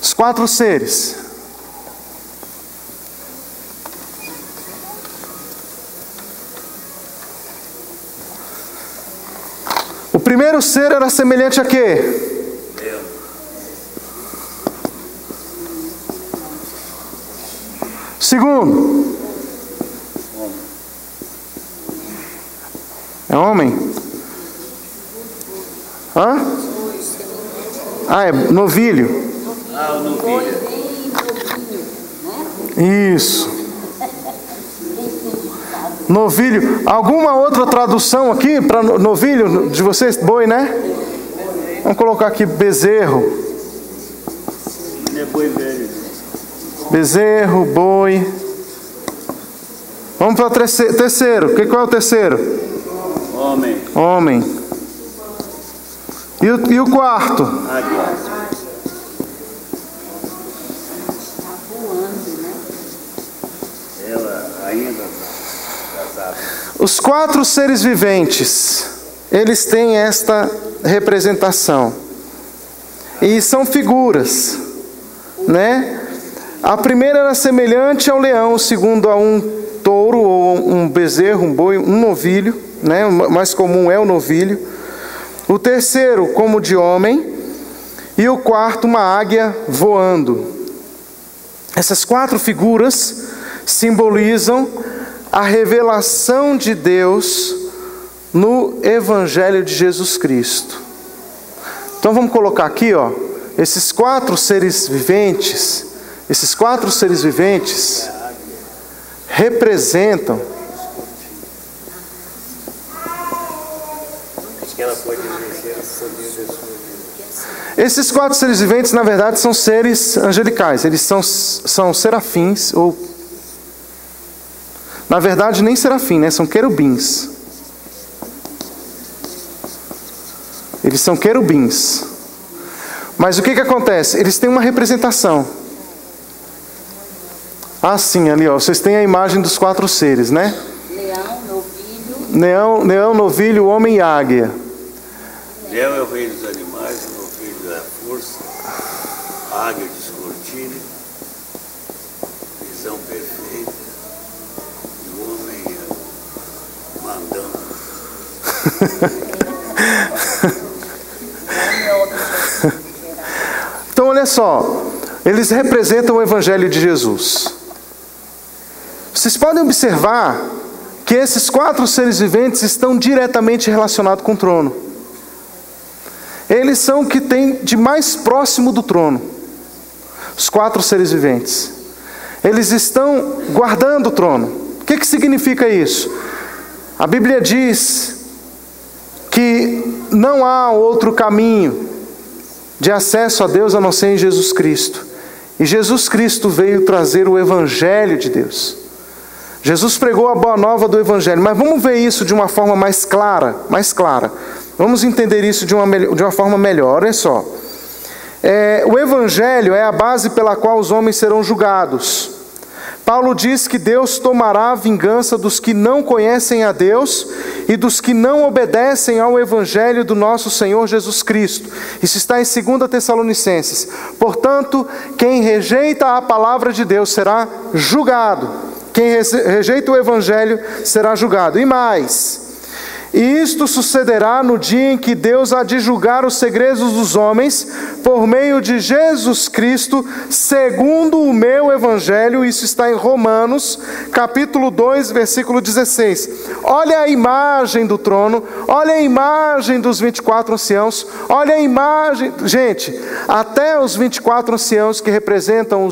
Os 4 seres. O primeiro ser era semelhante a quê? Segundo. É homem? Hã? É novilho.
Ah, o novilho.
Isso. Novilho. Alguma outra tradução aqui para novilho de vocês? Boi, né? Vamos colocar aqui bezerro.
Não é boi velho.
Bezerro, boi. Vamos para o terceiro. Qual é o terceiro?
Homem.
Homem. E o quarto?
Águia. Ela ainda casada.
Os 4 seres viventes, eles têm esta representação. E são figuras, né? A primeira era semelhante ao leão, o segundo a um touro ou um bezerro, um boi, um novilho, né? O mais comum é o novilho. O terceiro como de homem. E o quarto uma águia voando. Essas 4 figuras simbolizam a revelação de Deus no Evangelho de Jesus Cristo. Então vamos colocar aqui, ó, esses 4 seres viventes. Esses 4 seres viventes representam.
Acho que ela pode exercer o poder da sua vida.
Esses 4 seres viventes, na verdade, são seres angelicais. Eles são serafins, ou... Na verdade, nem serafim, né? São querubins. Eles são querubins. Mas o que acontece? Eles têm uma representação. Ah, sim, ali, ó. Vocês têm a imagem dos 4 seres, né? Leão, novilho, homem e águia.
Leão é o rei dos animais, o novilho é a força, a águia descortina, visão perfeita, e o homem é mandão.
Então, olha só. eles representam o Evangelho de Jesus. Vocês podem observar que esses 4 seres viventes estão diretamente relacionados com o trono. Eles são o que tem de mais próximo do trono. Os 4 seres viventes. Eles estão guardando o trono. O que significa isso? A Bíblia diz que não há outro caminho de acesso a Deus a não ser em Jesus Cristo. E Jesus Cristo veio trazer o Evangelho de Deus. Jesus pregou a boa nova do Evangelho, mas vamos ver isso de uma forma mais clara. Vamos entender isso de uma forma melhor. Olha só. O Evangelho é a base pela qual os homens serão julgados. Paulo diz que Deus tomará a vingança dos que não conhecem a Deus e dos que não obedecem ao Evangelho do nosso Senhor Jesus Cristo. Isso está em 2 Tessalonicenses. Portanto, quem rejeita a palavra de Deus será julgado. Quem rejeita o Evangelho será julgado. E mais, isto sucederá no dia em que Deus há de julgar os segredos dos homens por meio de Jesus Cristo, segundo o meu Evangelho. Isso está em Romanos, capítulo 2, versículo 16. Olha a imagem do trono, olha a imagem dos 24 anciãos, olha a imagem... Gente, até os 24 anciãos que representam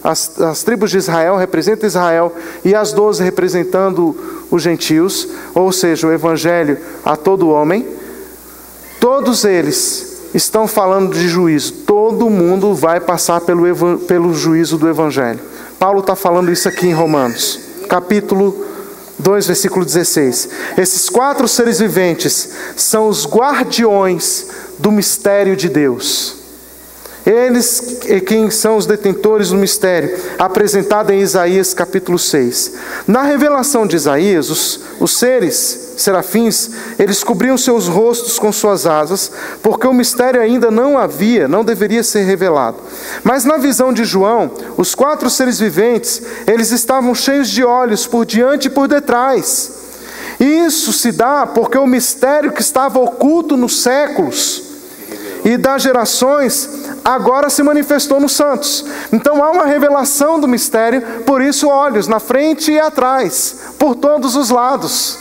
as tribos de Israel, representam Israel, e as 12 representando os gentios, ou seja, o Evangelho a todo homem, todos eles estão falando de juízo. Todo mundo vai passar pelo juízo do Evangelho. Paulo está falando isso aqui em Romanos, capítulo 2, versículo 16. Esses 4 seres viventes são os guardiões do mistério de Deus. Eles quem são os detentores do mistério, apresentado em Isaías capítulo 6. Na revelação de Isaías, os seres, serafins, eles cobriam seus rostos com suas asas, porque o mistério ainda não deveria ser revelado. Mas na visão de João, os 4 seres viventes, eles estavam cheios de olhos por diante e por detrás. E isso se dá porque o mistério que estava oculto nos séculos e das gerações, agora se manifestou nos santos. Então há uma revelação do mistério, por isso olhos na frente e atrás, por todos os lados.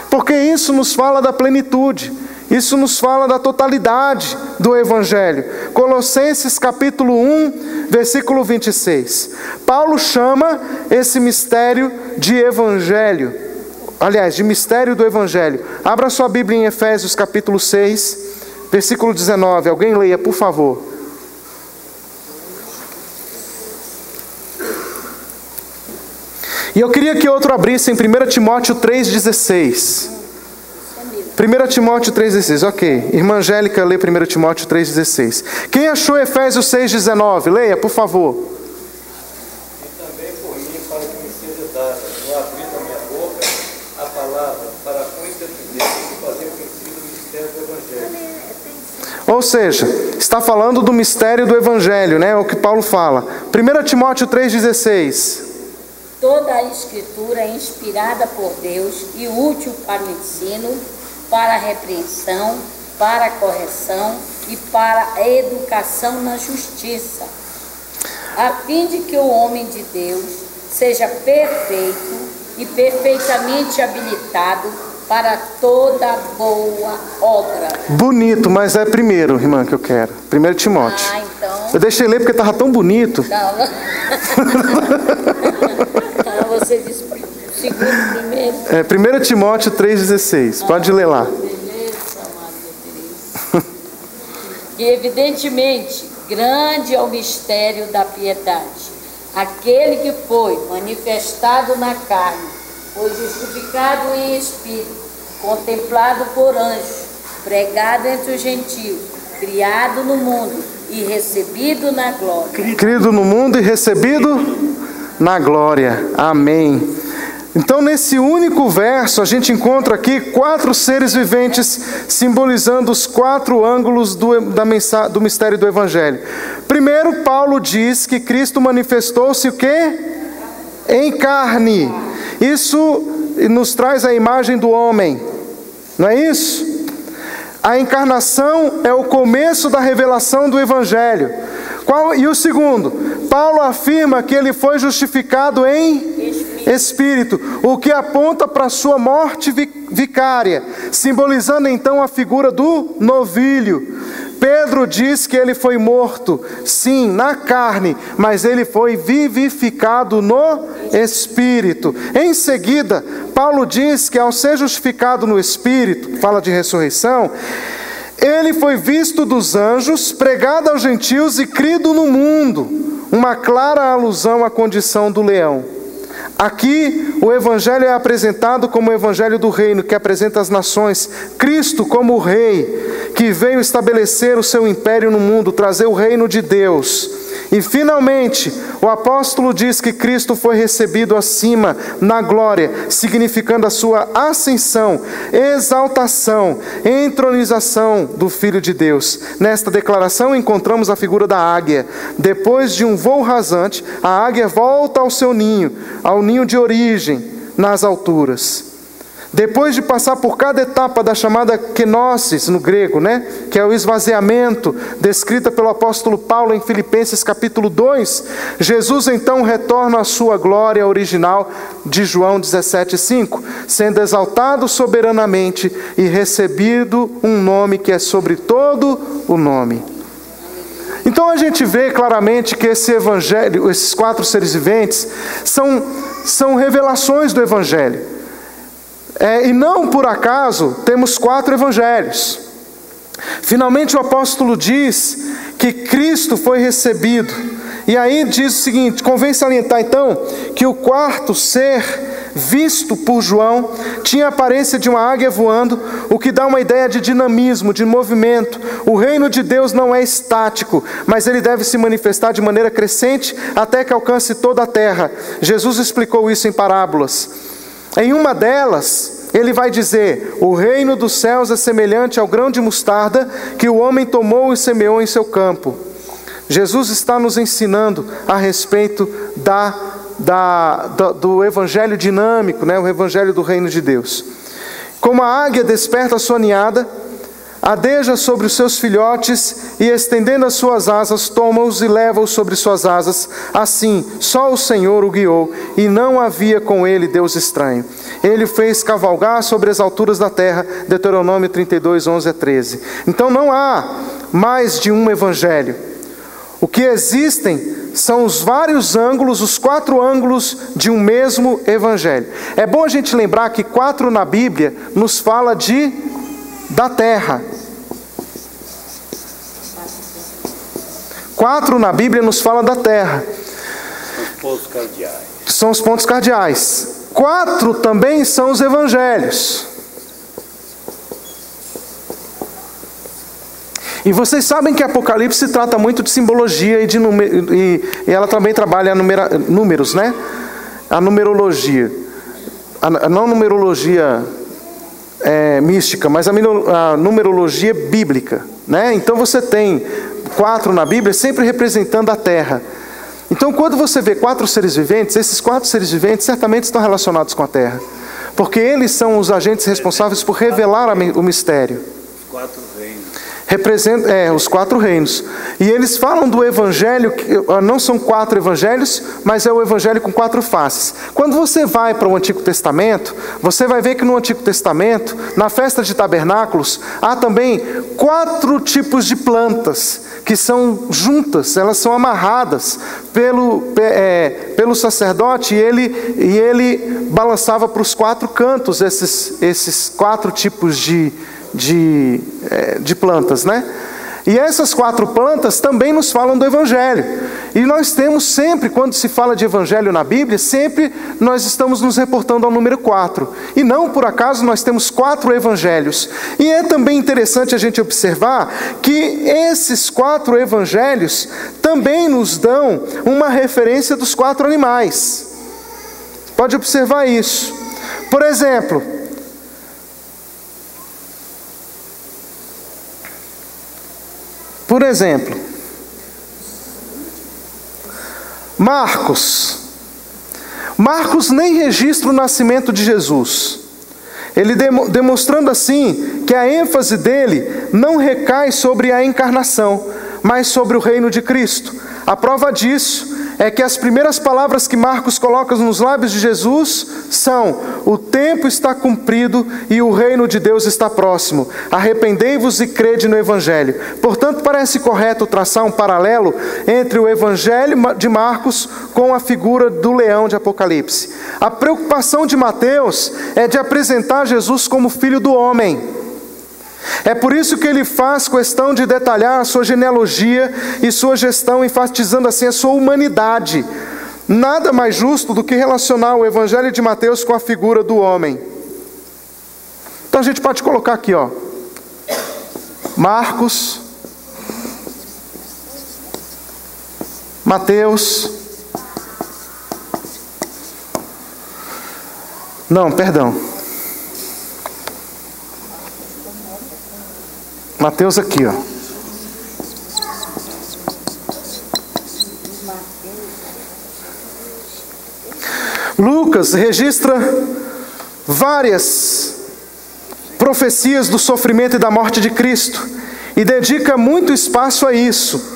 Porque isso nos fala da plenitude, isso nos fala da totalidade do Evangelho. Colossenses capítulo 1, versículo 26. Paulo chama esse mistério de Evangelho. Aliás, de mistério do Evangelho. Abra sua Bíblia em Efésios capítulo 6, versículo 19, alguém leia, por favor. E eu queria que outro abrisse em 1 Timóteo 3,16. 1 Timóteo 3,16, ok. Irmã Angélica, lê 1 Timóteo 3,16. Quem achou Efésios 6,19? Leia, por favor.
E também por mim, para que me seja dada, no abrir da minha boca, a palavra, para com entendimento e fazer conhecido o mistério do Evangelho.
Ou seja, está falando do mistério do Evangelho, né? É o que Paulo fala. 1 Timóteo 3,16.
Toda a Escritura é inspirada por Deus e útil para o ensino, para a repreensão, para a correção e para a educação na justiça, a fim de que o homem de Deus seja perfeito e perfeitamente habilitado para toda boa obra. Bonito,
mas é primeiro, irmã, que eu quero. 1 Timóteo.
Então...
Eu deixei ler porque estava tão bonito.
Não, você disse segundo primeiro.
1 Timóteo 3,16. Pode ler lá.
Beleza, Maria Teresa. E evidentemente, grande é o mistério da piedade. Aquele que foi manifestado na carne, foi justificado em espírito, contemplado por anjos, pregado entre os gentios, criado no mundo e recebido na glória.
Criado no mundo e recebido na glória. Amém. Então, nesse único verso, a gente encontra aqui 4 seres viventes simbolizando os 4 ângulos do mistério do Evangelho. Primeiro, Paulo diz que Cristo manifestou-se o quê? Em carne. Isso nos traz a imagem do homem, não é isso? A encarnação é o começo da revelação do Evangelho. E o segundo, Paulo afirma que ele foi justificado em Espírito, o que aponta para a sua morte vicária, simbolizando então a figura do novilho. Pedro diz que ele foi morto, sim, na carne, mas ele foi vivificado no Espírito. Em seguida, Paulo diz que ao ser justificado no Espírito, fala de ressurreição, ele foi visto dos anjos, pregado aos gentios e crido no mundo. Uma clara alusão à condição do leão. Aqui, o Evangelho é apresentado como o Evangelho do Reino, que apresenta as nações. Cristo como o Rei, que veio estabelecer o seu império no mundo, trazer o reino de Deus. E finalmente, o apóstolo diz que Cristo foi recebido acima na glória, significando a sua ascensão, exaltação, entronização do Filho de Deus. Nesta declaração encontramos a figura da águia. Depois de um voo rasante, a águia volta ao seu ninho, ao ninho de origem, nas alturas. Depois de passar por cada etapa da chamada kenosis no grego, que é o esvaziamento, descrita pelo apóstolo Paulo em Filipenses capítulo 2, Jesus então retorna à sua glória original de João 17,5, sendo exaltado soberanamente e recebido um nome que é sobre todo o nome. Então a gente vê claramente que esse evangelho, esses 4 seres viventes, são revelações do Evangelho. E não por acaso temos 4 evangelhos. Finalmente o apóstolo diz que Cristo foi recebido. E aí diz o seguinte: convém salientar então que o 4º ser visto por João tinha a aparência de uma águia voando, o que dá uma ideia de dinamismo, de movimento. O reino de Deus não é estático, mas ele deve se manifestar de maneira crescente até que alcance toda a terra. Jesus explicou isso em parábolas. Em uma delas, ele vai dizer: o reino dos céus é semelhante ao grão de mostarda que o homem tomou e semeou em seu campo. Jesus está nos ensinando a respeito do evangelho dinâmico, o evangelho do reino de Deus. Como a águia desperta a sua ninhada, adeja sobre os seus filhotes e, estendendo as suas asas, toma-os e leva-os sobre suas asas. Assim, só o Senhor o guiou, e não havia com ele Deus estranho. Ele o fez cavalgar sobre as alturas da terra. Deuteronômio 32, 11 a 13. Então não há mais de um evangelho. O que existem são os vários ângulos, os 4 ângulos de um mesmo evangelho. É bom a gente lembrar que 4 na Bíblia nos fala da terra. 4 na Bíblia nos fala da terra.
Os pontos cardeais.
São os pontos cardeais. 4 também são os evangelhos. E vocês sabem que Apocalipse trata muito de simbologia e ela também trabalha números, A numerologia. Não numerologia mística, mas a numerologia bíblica, Então você tem 4 na Bíblia sempre representando a terra. Então quando você vê 4 seres viventes, esses 4 seres viventes certamente estão relacionados com a terra, porque eles são os agentes responsáveis por revelar o mistério.
4 reinos.
Representa os 4 reinos. E eles falam do evangelho, que não são 4 evangelhos, mas é o evangelho com 4 faces. Quando você vai para o Antigo Testamento, você vai ver que no Antigo Testamento, na festa de tabernáculos, há também 4 tipos de plantas que são juntas, elas são amarradas pelo sacerdote, e ele balançava para os 4 cantos esses 4 tipos de plantas, E essas 4 plantas também nos falam do Evangelho. E nós temos sempre, quando se fala de Evangelho na Bíblia, sempre nós estamos nos reportando ao número 4. E não por acaso nós temos 4 Evangelhos. E é também interessante a gente observar que esses 4 Evangelhos também nos dão uma referência dos 4 animais. Pode observar isso. Por exemplo, Marcos nem registra o nascimento de Jesus. Ele demonstrando assim que a ênfase dele não recai sobre a encarnação, mas sobre o reino de Cristo. A prova disso é que as primeiras palavras que Marcos coloca nos lábios de Jesus são: o tempo está cumprido e o reino de Deus está próximo. Arrependei-vos e crede no Evangelho. Portanto, parece correto traçar um paralelo entre o Evangelho de Marcos com a figura do leão de Apocalipse. A preocupação de Mateus é de apresentar Jesus como filho do homem. É por isso que ele faz questão de detalhar a sua genealogia e sua gestão, enfatizando assim a sua humanidade. Nada mais justo do que relacionar o Evangelho de Mateus com a figura do homem. Então a gente pode colocar aqui, ó, Marcos, Mateus, não, perdão, Mateus aqui, ó. Lucas registra várias profecias do sofrimento e da morte de Cristo e dedica muito espaço a isso,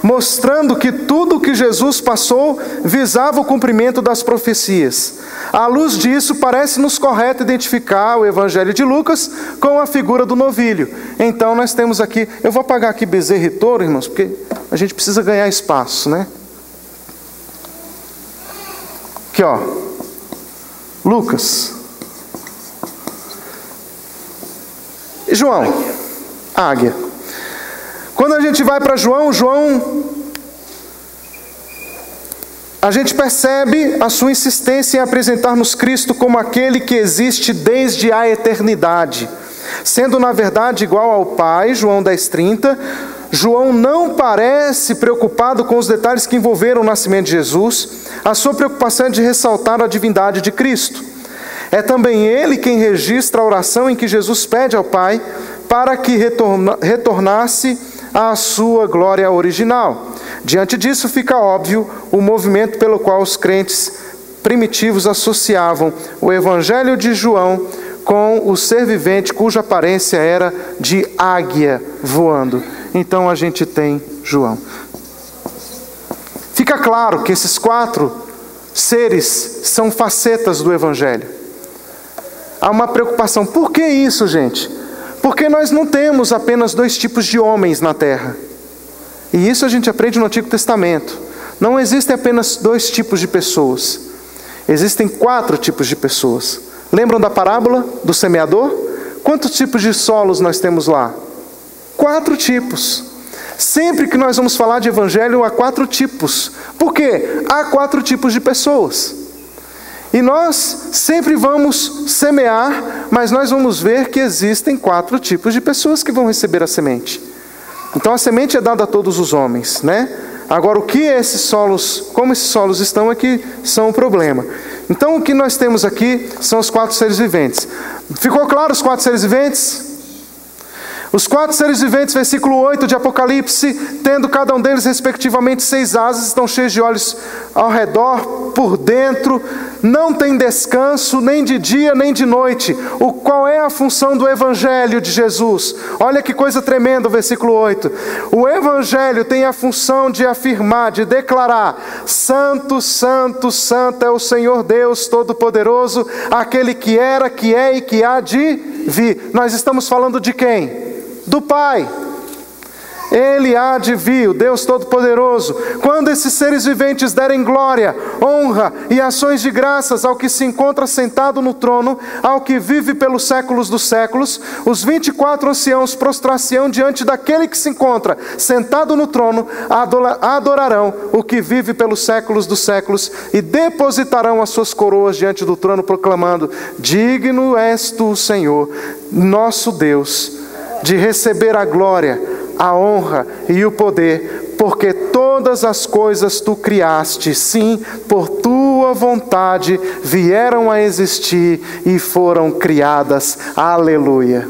mostrando que tudo o que Jesus passou visava o cumprimento das profecias. À luz disso, parece-nos correto identificar o Evangelho de Lucas com a figura do novilho. Então nós temos aqui, eu vou apagar aqui Bezerra e Touro, irmãos, porque a gente precisa ganhar espaço, né? Aqui, ó, Lucas. E João, águia. Quando a gente vai para João, a gente percebe a sua insistência em apresentar-nos Cristo como aquele que existe desde a eternidade. Sendo na verdade igual ao Pai, João 10:30, João não parece preocupado com os detalhes que envolveram o nascimento de Jesus. A sua preocupação é de ressaltar a divindade de Cristo. É também ele quem registra a oração em que Jesus pede ao Pai para que retornasse à sua glória original. Diante disso fica óbvio o movimento pelo qual os crentes primitivos associavam o Evangelho de João com o ser vivente cuja aparência era de águia voando. Então a gente tem João. Fica claro que esses 4 seres são facetas do Evangelho. Há uma preocupação. Por que isso, gente? Porque nós não temos apenas 2 tipos de homens na terra. E isso a gente aprende no Antigo Testamento. Não existem apenas 2 tipos de pessoas. Existem 4 tipos de pessoas. Lembram da parábola do semeador? Quantos tipos de solos nós temos lá? 4 tipos. Sempre que nós vamos falar de evangelho, há 4 tipos. Por quê? Há 4 tipos de pessoas. E nós sempre vamos semear, mas nós vamos ver que existem 4 tipos de pessoas que vão receber a semente. Então a semente é dada a todos os homens, né? Agora o que esses solos, como esses solos estão aqui, são um problema. Então o que nós temos aqui são os 4 seres viventes. Ficou claro os 4 seres viventes? Os 4 seres viventes, versículo 8 de Apocalipse, tendo cada um deles respectivamente 6 asas, estão cheios de olhos ao redor, por dentro, não tem descanso, nem de dia, nem de noite. Qual é a função do Evangelho de Jesus? Olha que coisa tremenda o versículo 8. O Evangelho tem a função de afirmar, de declarar: Santo, Santo, Santo é o Senhor Deus Todo-Poderoso, aquele que era, que é e que há de vir. Nós estamos falando de quem? Do Pai. Ele há de vir, o Deus Todo-Poderoso. Quando esses seres viventes derem glória, honra e ações de graças ao que se encontra sentado no trono, ao que vive pelos séculos dos séculos, os 24 anciãos prostrar-se-ão diante daquele que se encontra sentado no trono, adorarão o que vive pelos séculos dos séculos e depositarão as suas coroas diante do trono, proclamando: digno és tu, Senhor, nosso Deus, de receber a glória, a honra e o poder, porque todas as coisas tu criaste, sim, por tua vontade vieram a existir e foram criadas. Aleluia.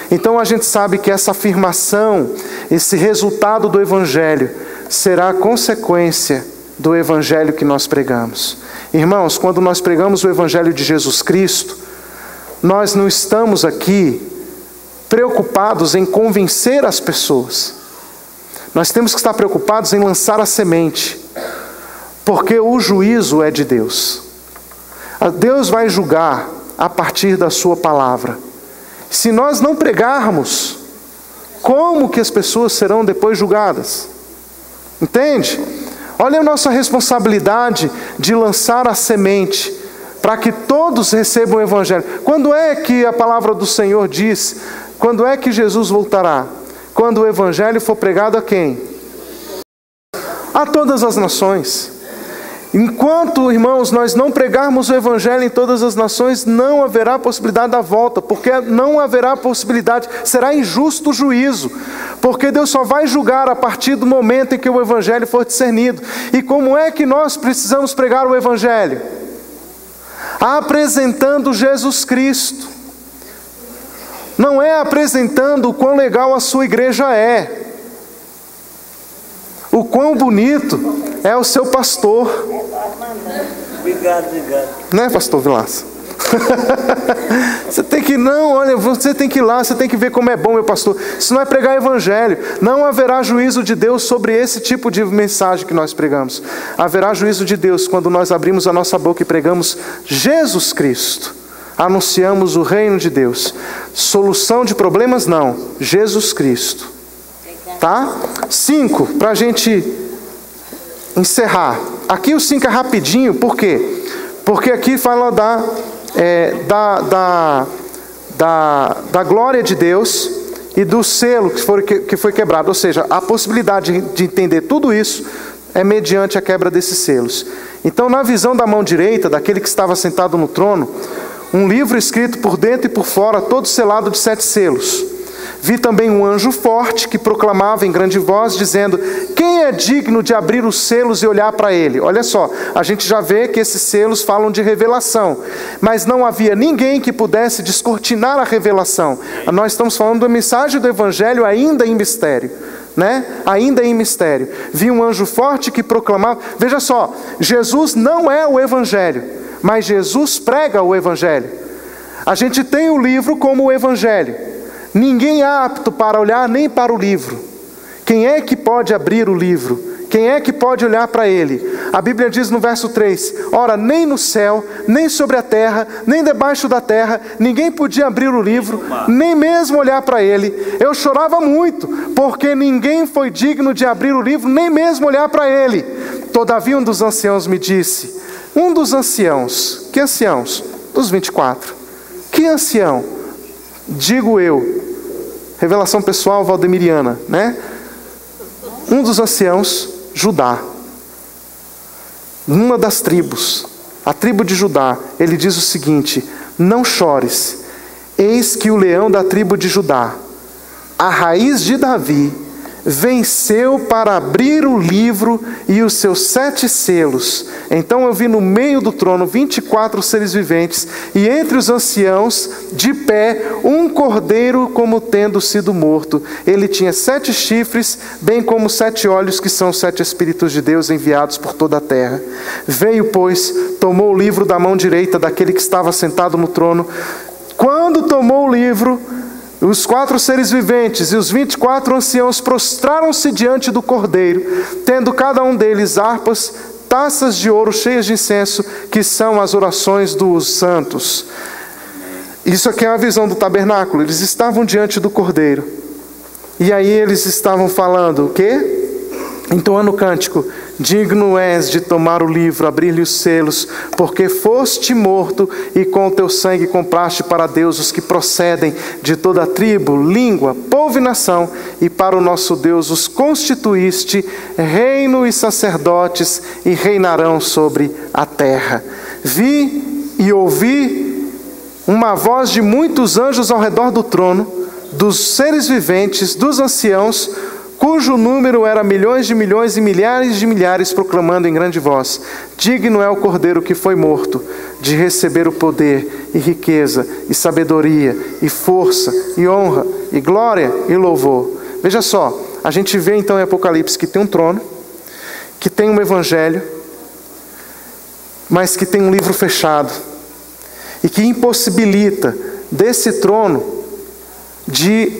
Então a gente sabe que essa afirmação, esse resultado do Evangelho, será consequência do evangelho que nós pregamos. Irmãos, quando nós pregamos o evangelho de Jesus Cristo, nós não estamos aqui preocupados em convencer as pessoas. Nós temos que estar preocupados em lançar a semente, porque o juízo é de Deus. Deus vai julgar a partir da sua palavra. Se nós não pregarmos, como que as pessoas serão depois julgadas? Entende? Olha a nossa responsabilidade de lançar a semente, para que todos recebam o evangelho. Quando é que a palavra do Senhor diz? Quando é que Jesus voltará? Quando o evangelho for pregado a quem? A todas as nações. Enquanto, irmãos, nós não pregarmos o evangelho em todas as nações, não haverá possibilidade da volta, porque não haverá possibilidade, será injusto o juízo, porque Deus só vai julgar a partir do momento em que o evangelho for discernido. E como é que nós precisamos pregar o evangelho? Apresentando Jesus Cristo. Não é apresentando o quão legal a sua igreja é, o quão bonito é o seu pastor.
Obrigado.
Né, pastor Vilas? Você tem que você tem que ir lá, você tem que ver como é bom, meu pastor. Isso não é pregar evangelho. Não haverá juízo de Deus sobre esse tipo de mensagem que nós pregamos. Haverá juízo de Deus quando nós abrimos a nossa boca e pregamos Jesus Cristo. Anunciamos o reino de Deus. Solução de problemas não, Jesus Cristo. Tá? 5, para a gente encerrar. Aqui o 5 é rapidinho, por quê? Porque aqui fala da glória de Deus e do selo que foi quebrado. Ou seja, a possibilidade de entender tudo isso é mediante a quebra desses selos. Então, na visão da mão direita, daquele que estava sentado no trono, um livro escrito por dentro e por fora, todo selado de 7 selos. Vi também um anjo forte que proclamava em grande voz, dizendo: quem é digno de abrir os selos e olhar para ele? Olha só, a gente já vê que esses selos falam de revelação, mas não havia ninguém que pudesse descortinar a revelação. Nós estamos falando da mensagem do evangelho ainda em mistério, né? Ainda em mistério. Vi um anjo forte que proclamava. Veja só, Jesus não é o evangelho, mas Jesus prega o evangelho. A gente tem o livro como o evangelho. Ninguém é apto para olhar nem para o livro. Quem é que pode abrir o livro? Quem é que pode olhar para ele? A Bíblia diz no verso 3: ora, nem no céu, nem sobre a terra, nem debaixo da terra, ninguém podia abrir o livro, nem mesmo olhar para ele. Eu chorava muito, porque ninguém foi digno de abrir o livro, nem mesmo olhar para ele. Todavia um dos anciãos me disse, um dos anciãos, que anciãos? Dos 24. Que ancião? Digo eu, revelação pessoal valdemiriana, né? Um dos anciãos, Judá, uma das tribos, a tribo de Judá, ele diz o seguinte: não chores, eis que o leão da tribo de Judá, a raiz de Davi, venceu para abrir o livro e os seus 7 selos. Então eu vi no meio do trono 24 seres viventes, e entre os anciãos, de pé, um cordeiro como tendo sido morto. Ele tinha 7 chifres, bem como 7 olhos, que são 7 Espíritos de Deus enviados por toda a terra. Veio, pois, tomou o livro da mão direita daquele que estava sentado no trono. Quando tomou o livro, os 4 seres viventes e os 24 anciãos prostraram-se diante do cordeiro, tendo cada um deles harpas, taças de ouro cheias de incenso, que são as orações dos santos. Isso aqui é a visão do tabernáculo. Eles estavam diante do cordeiro, e aí eles estavam falando o quê? Entoando o cântico: digno és de tomar o livro, abrir-lhe os selos, porque foste morto e com o teu sangue compraste para Deus os que procedem de toda a tribo, língua, povo e nação, e para o nosso Deus os constituíste reino e sacerdotes, e reinarão sobre a terra. Vi e ouvi uma voz de muitos anjos ao redor do trono, dos seres viventes, dos anciãos, cujo número era milhões de milhões e milhares de milhares, proclamando em grande voz: digno é o cordeiro que foi morto de receber o poder e riqueza e sabedoria e força e honra e glória e louvor. Veja só, a gente vê então em Apocalipse que tem um trono, que tem um evangelho, mas que tem um livro fechado, e que impossibilita desse trono de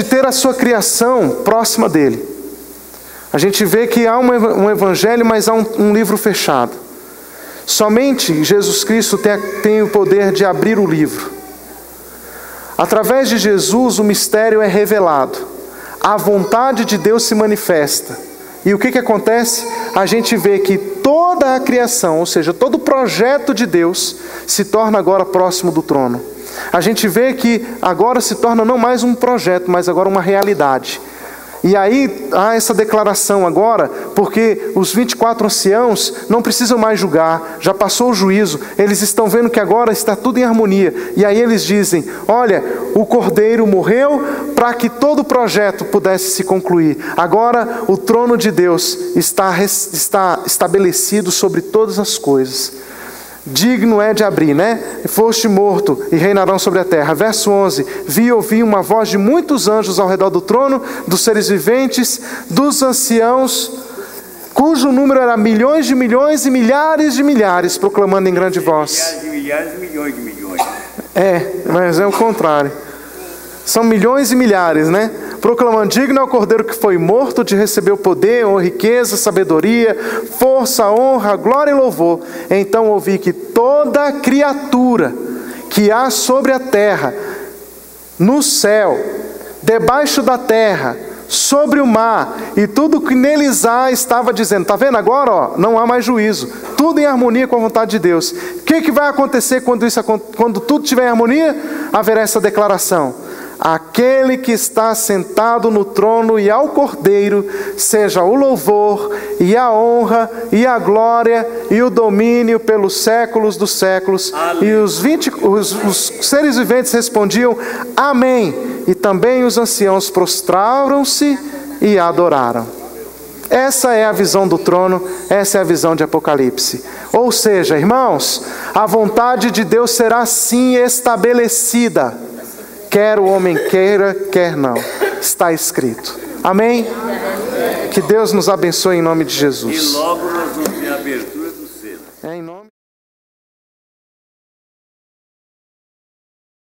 ter a sua criação próxima dele. A gente vê que há um evangelho, mas há um livro fechado. Somente Jesus Cristo tem o poder de abrir o livro. Através de Jesus o mistério é revelado. A vontade de Deus se manifesta. E o que acontece? A gente vê que toda a criação, ou seja, todo o projeto de Deus, se torna agora próximo do trono. A gente vê que agora se torna não mais um projeto, mas agora uma realidade. E aí há essa declaração agora, porque os 24 anciãos não precisam mais julgar, já passou o juízo, eles estão vendo que agora está tudo em harmonia. E aí eles dizem, olha, o Cordeiro morreu para que todo o projeto pudesse se concluir. Agora o trono de Deus está estabelecido sobre todas as coisas. Digno é de abrir, né? Foste morto e reinarão sobre a terra. Verso 11. Vi e ouvi uma voz de muitos anjos ao redor do trono, dos seres viventes, dos anciãos, cujo número era milhões de milhões e milhares de milhares, proclamando em grande voz.
Milhares, milhões de milhões.
Mas é o contrário. São milhões e milhares, né? Proclamando, digno é o Cordeiro que foi morto de receber o poder, honra, riqueza, sabedoria, força, honra, glória e louvor. Então ouvi que toda criatura que há sobre a terra, no céu, debaixo da terra, sobre o mar, e tudo que neles há, estava dizendo, está vendo agora? Ó, não há mais juízo, tudo em harmonia com a vontade de Deus. O que vai acontecer quando tudo estiver em harmonia? Haverá essa declaração. Aquele que está sentado no trono e ao Cordeiro, seja o louvor e a honra e a glória e o domínio pelos séculos dos séculos. E os seres viventes respondiam, amém. E também os anciãos prostraram-se e adoraram. Essa é a visão do trono, essa é a visão de Apocalipse. Ou seja, irmãos, a vontade de Deus será sim estabelecida. Quer o homem queira, quer não. Está escrito. Amém? Que Deus nos abençoe em nome de Jesus.
E logo nós